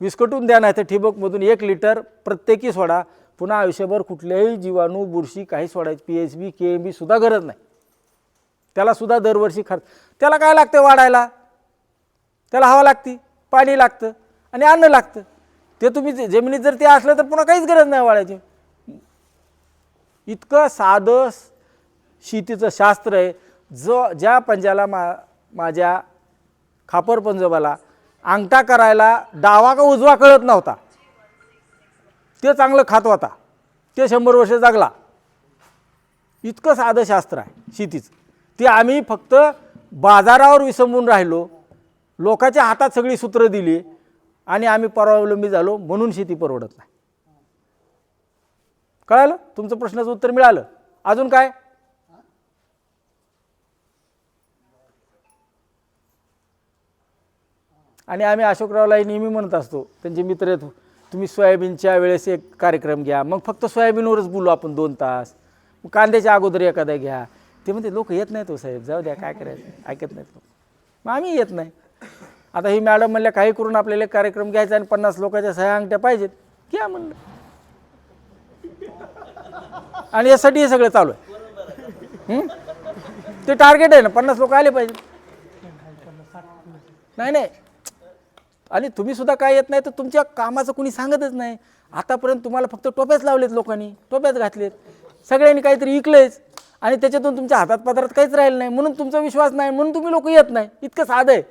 विस्कटून द्या, नाही तर ठिबकमधून 1 लिटर प्रत्येकी सोडा. पुन्हा आयुष्यभर कुठल्याही जीवाणू, बुरशी काही सोडायची PHB KMB सुद्धा गरज नाही. त्याला सुद्धा दरवर्षी खर्च. त्याला काय लागतं वाढायला? त्याला हवा लागते, पाणी लागतं आणि अन्न लागतं. ते तुम्ही जमिनीत जर ते असलं तर पुन्हा काहीच गरज नाही वाढायची. इतकं साधं शेतीचं शास्त्र आहे. ज्या पंजाला माझ्या खापर पंजोबाला अंगठा करायला डावा का उजवा कळत नव्हता, ते चांगलं खात होता, ते 100 वर्ष जगला. इतकं साधं शास्त्र आहे शेतीचं. ते आम्ही फक्त बाजारावर विसंबून राहिलो, लोकांच्या हातात सगळी सूत्र दिली आणि आम्ही परावलंबी झालो, म्हणून शेती परवडत नाही. कळालं? तुमचं प्रश्नाचं उत्तर मिळालं. अजून काय? आणि आम्ही अशोकरावलाही नेहमी म्हणत असतो, त्यांचे मित्र आहेत, तुम्ही सोयाबीनच्या वेळेस एक कार्यक्रम घ्या, मग फक्त सोयाबीनवरच बोलू आपण 2 तास, मग कांद्याच्या अगोदर एखादा घ्या. ते म्हणते लोक येत नाहीत हो साहेब, जाऊ द्या, काय करायचं, ऐकत नाहीत लोक. मग आम्ही येत नाही. आता ही मॅडम म्हणल्या काही करून आपल्याला एक कार्यक्रम घ्यायचा आणि 50 लोकांच्या सह्या अंगठ्या पाहिजेत, घ्या म्हणलं. आणि यासाठी हे सगळं चालू आहे. ते टार्गेट आहे ना, 50 लोक आले पाहिजे. नाही आणि तुम्ही सुद्धा काय येत नाही तर तुमच्या कामाचं कुणी सांगतच नाही. आतापर्यंत तुम्हाला फक्त टोप्याच लावलेत, लोकांनी टोप्याच घातलेत, सगळ्यांनी काहीतरी विकलेच आणि त्याच्यातून तुमच्या हातात पदरात काहीच राहिलं नाही, म्हणून तुमचा विश्वास नाही, म्हणून तुम्ही लोक येत नाही. इतकं साधं आहे.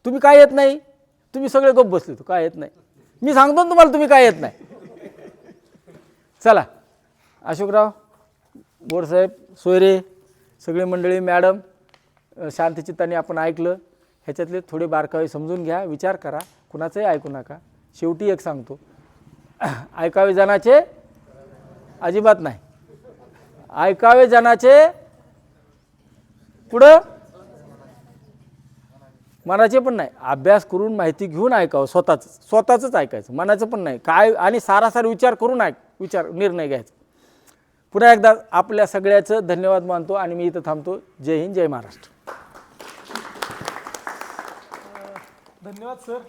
तुम्ही काय येत नाही, तुम्ही सगळे गप्प बसले, तो काय येत नाही. मी सांगतो ना तुम्हाला, तुम्ही काय येत नाही. चला, अशोकराव, बोरसाहेब, सोयरे, सगळी मंडळी, मॅडम, शांतचित्ताने आपण ऐकलं. ह्याच्यातले थोडे बारकावे समजून घ्या, विचार करा, कुणाचंही ऐकू नका. शेवटी एक सांगतो, ऐकावे जनाचे अजिबात नाही, ऐकावे जनाचे पुढं मनाचे पण नाही. अभ्यास करून माहिती घेऊन ऐकावं, स्वतःच ऐकायचं, मनाचं पण नाही काय. आणि सारासार विचार करून निर्णय घ्यायचा. पुन्हा एकदा आपल्या सगळ्याचं धन्यवाद मानतो आणि मी इथं थांबतो. जय हिंद, जय महाराष्ट्र. धन्यवाद सर.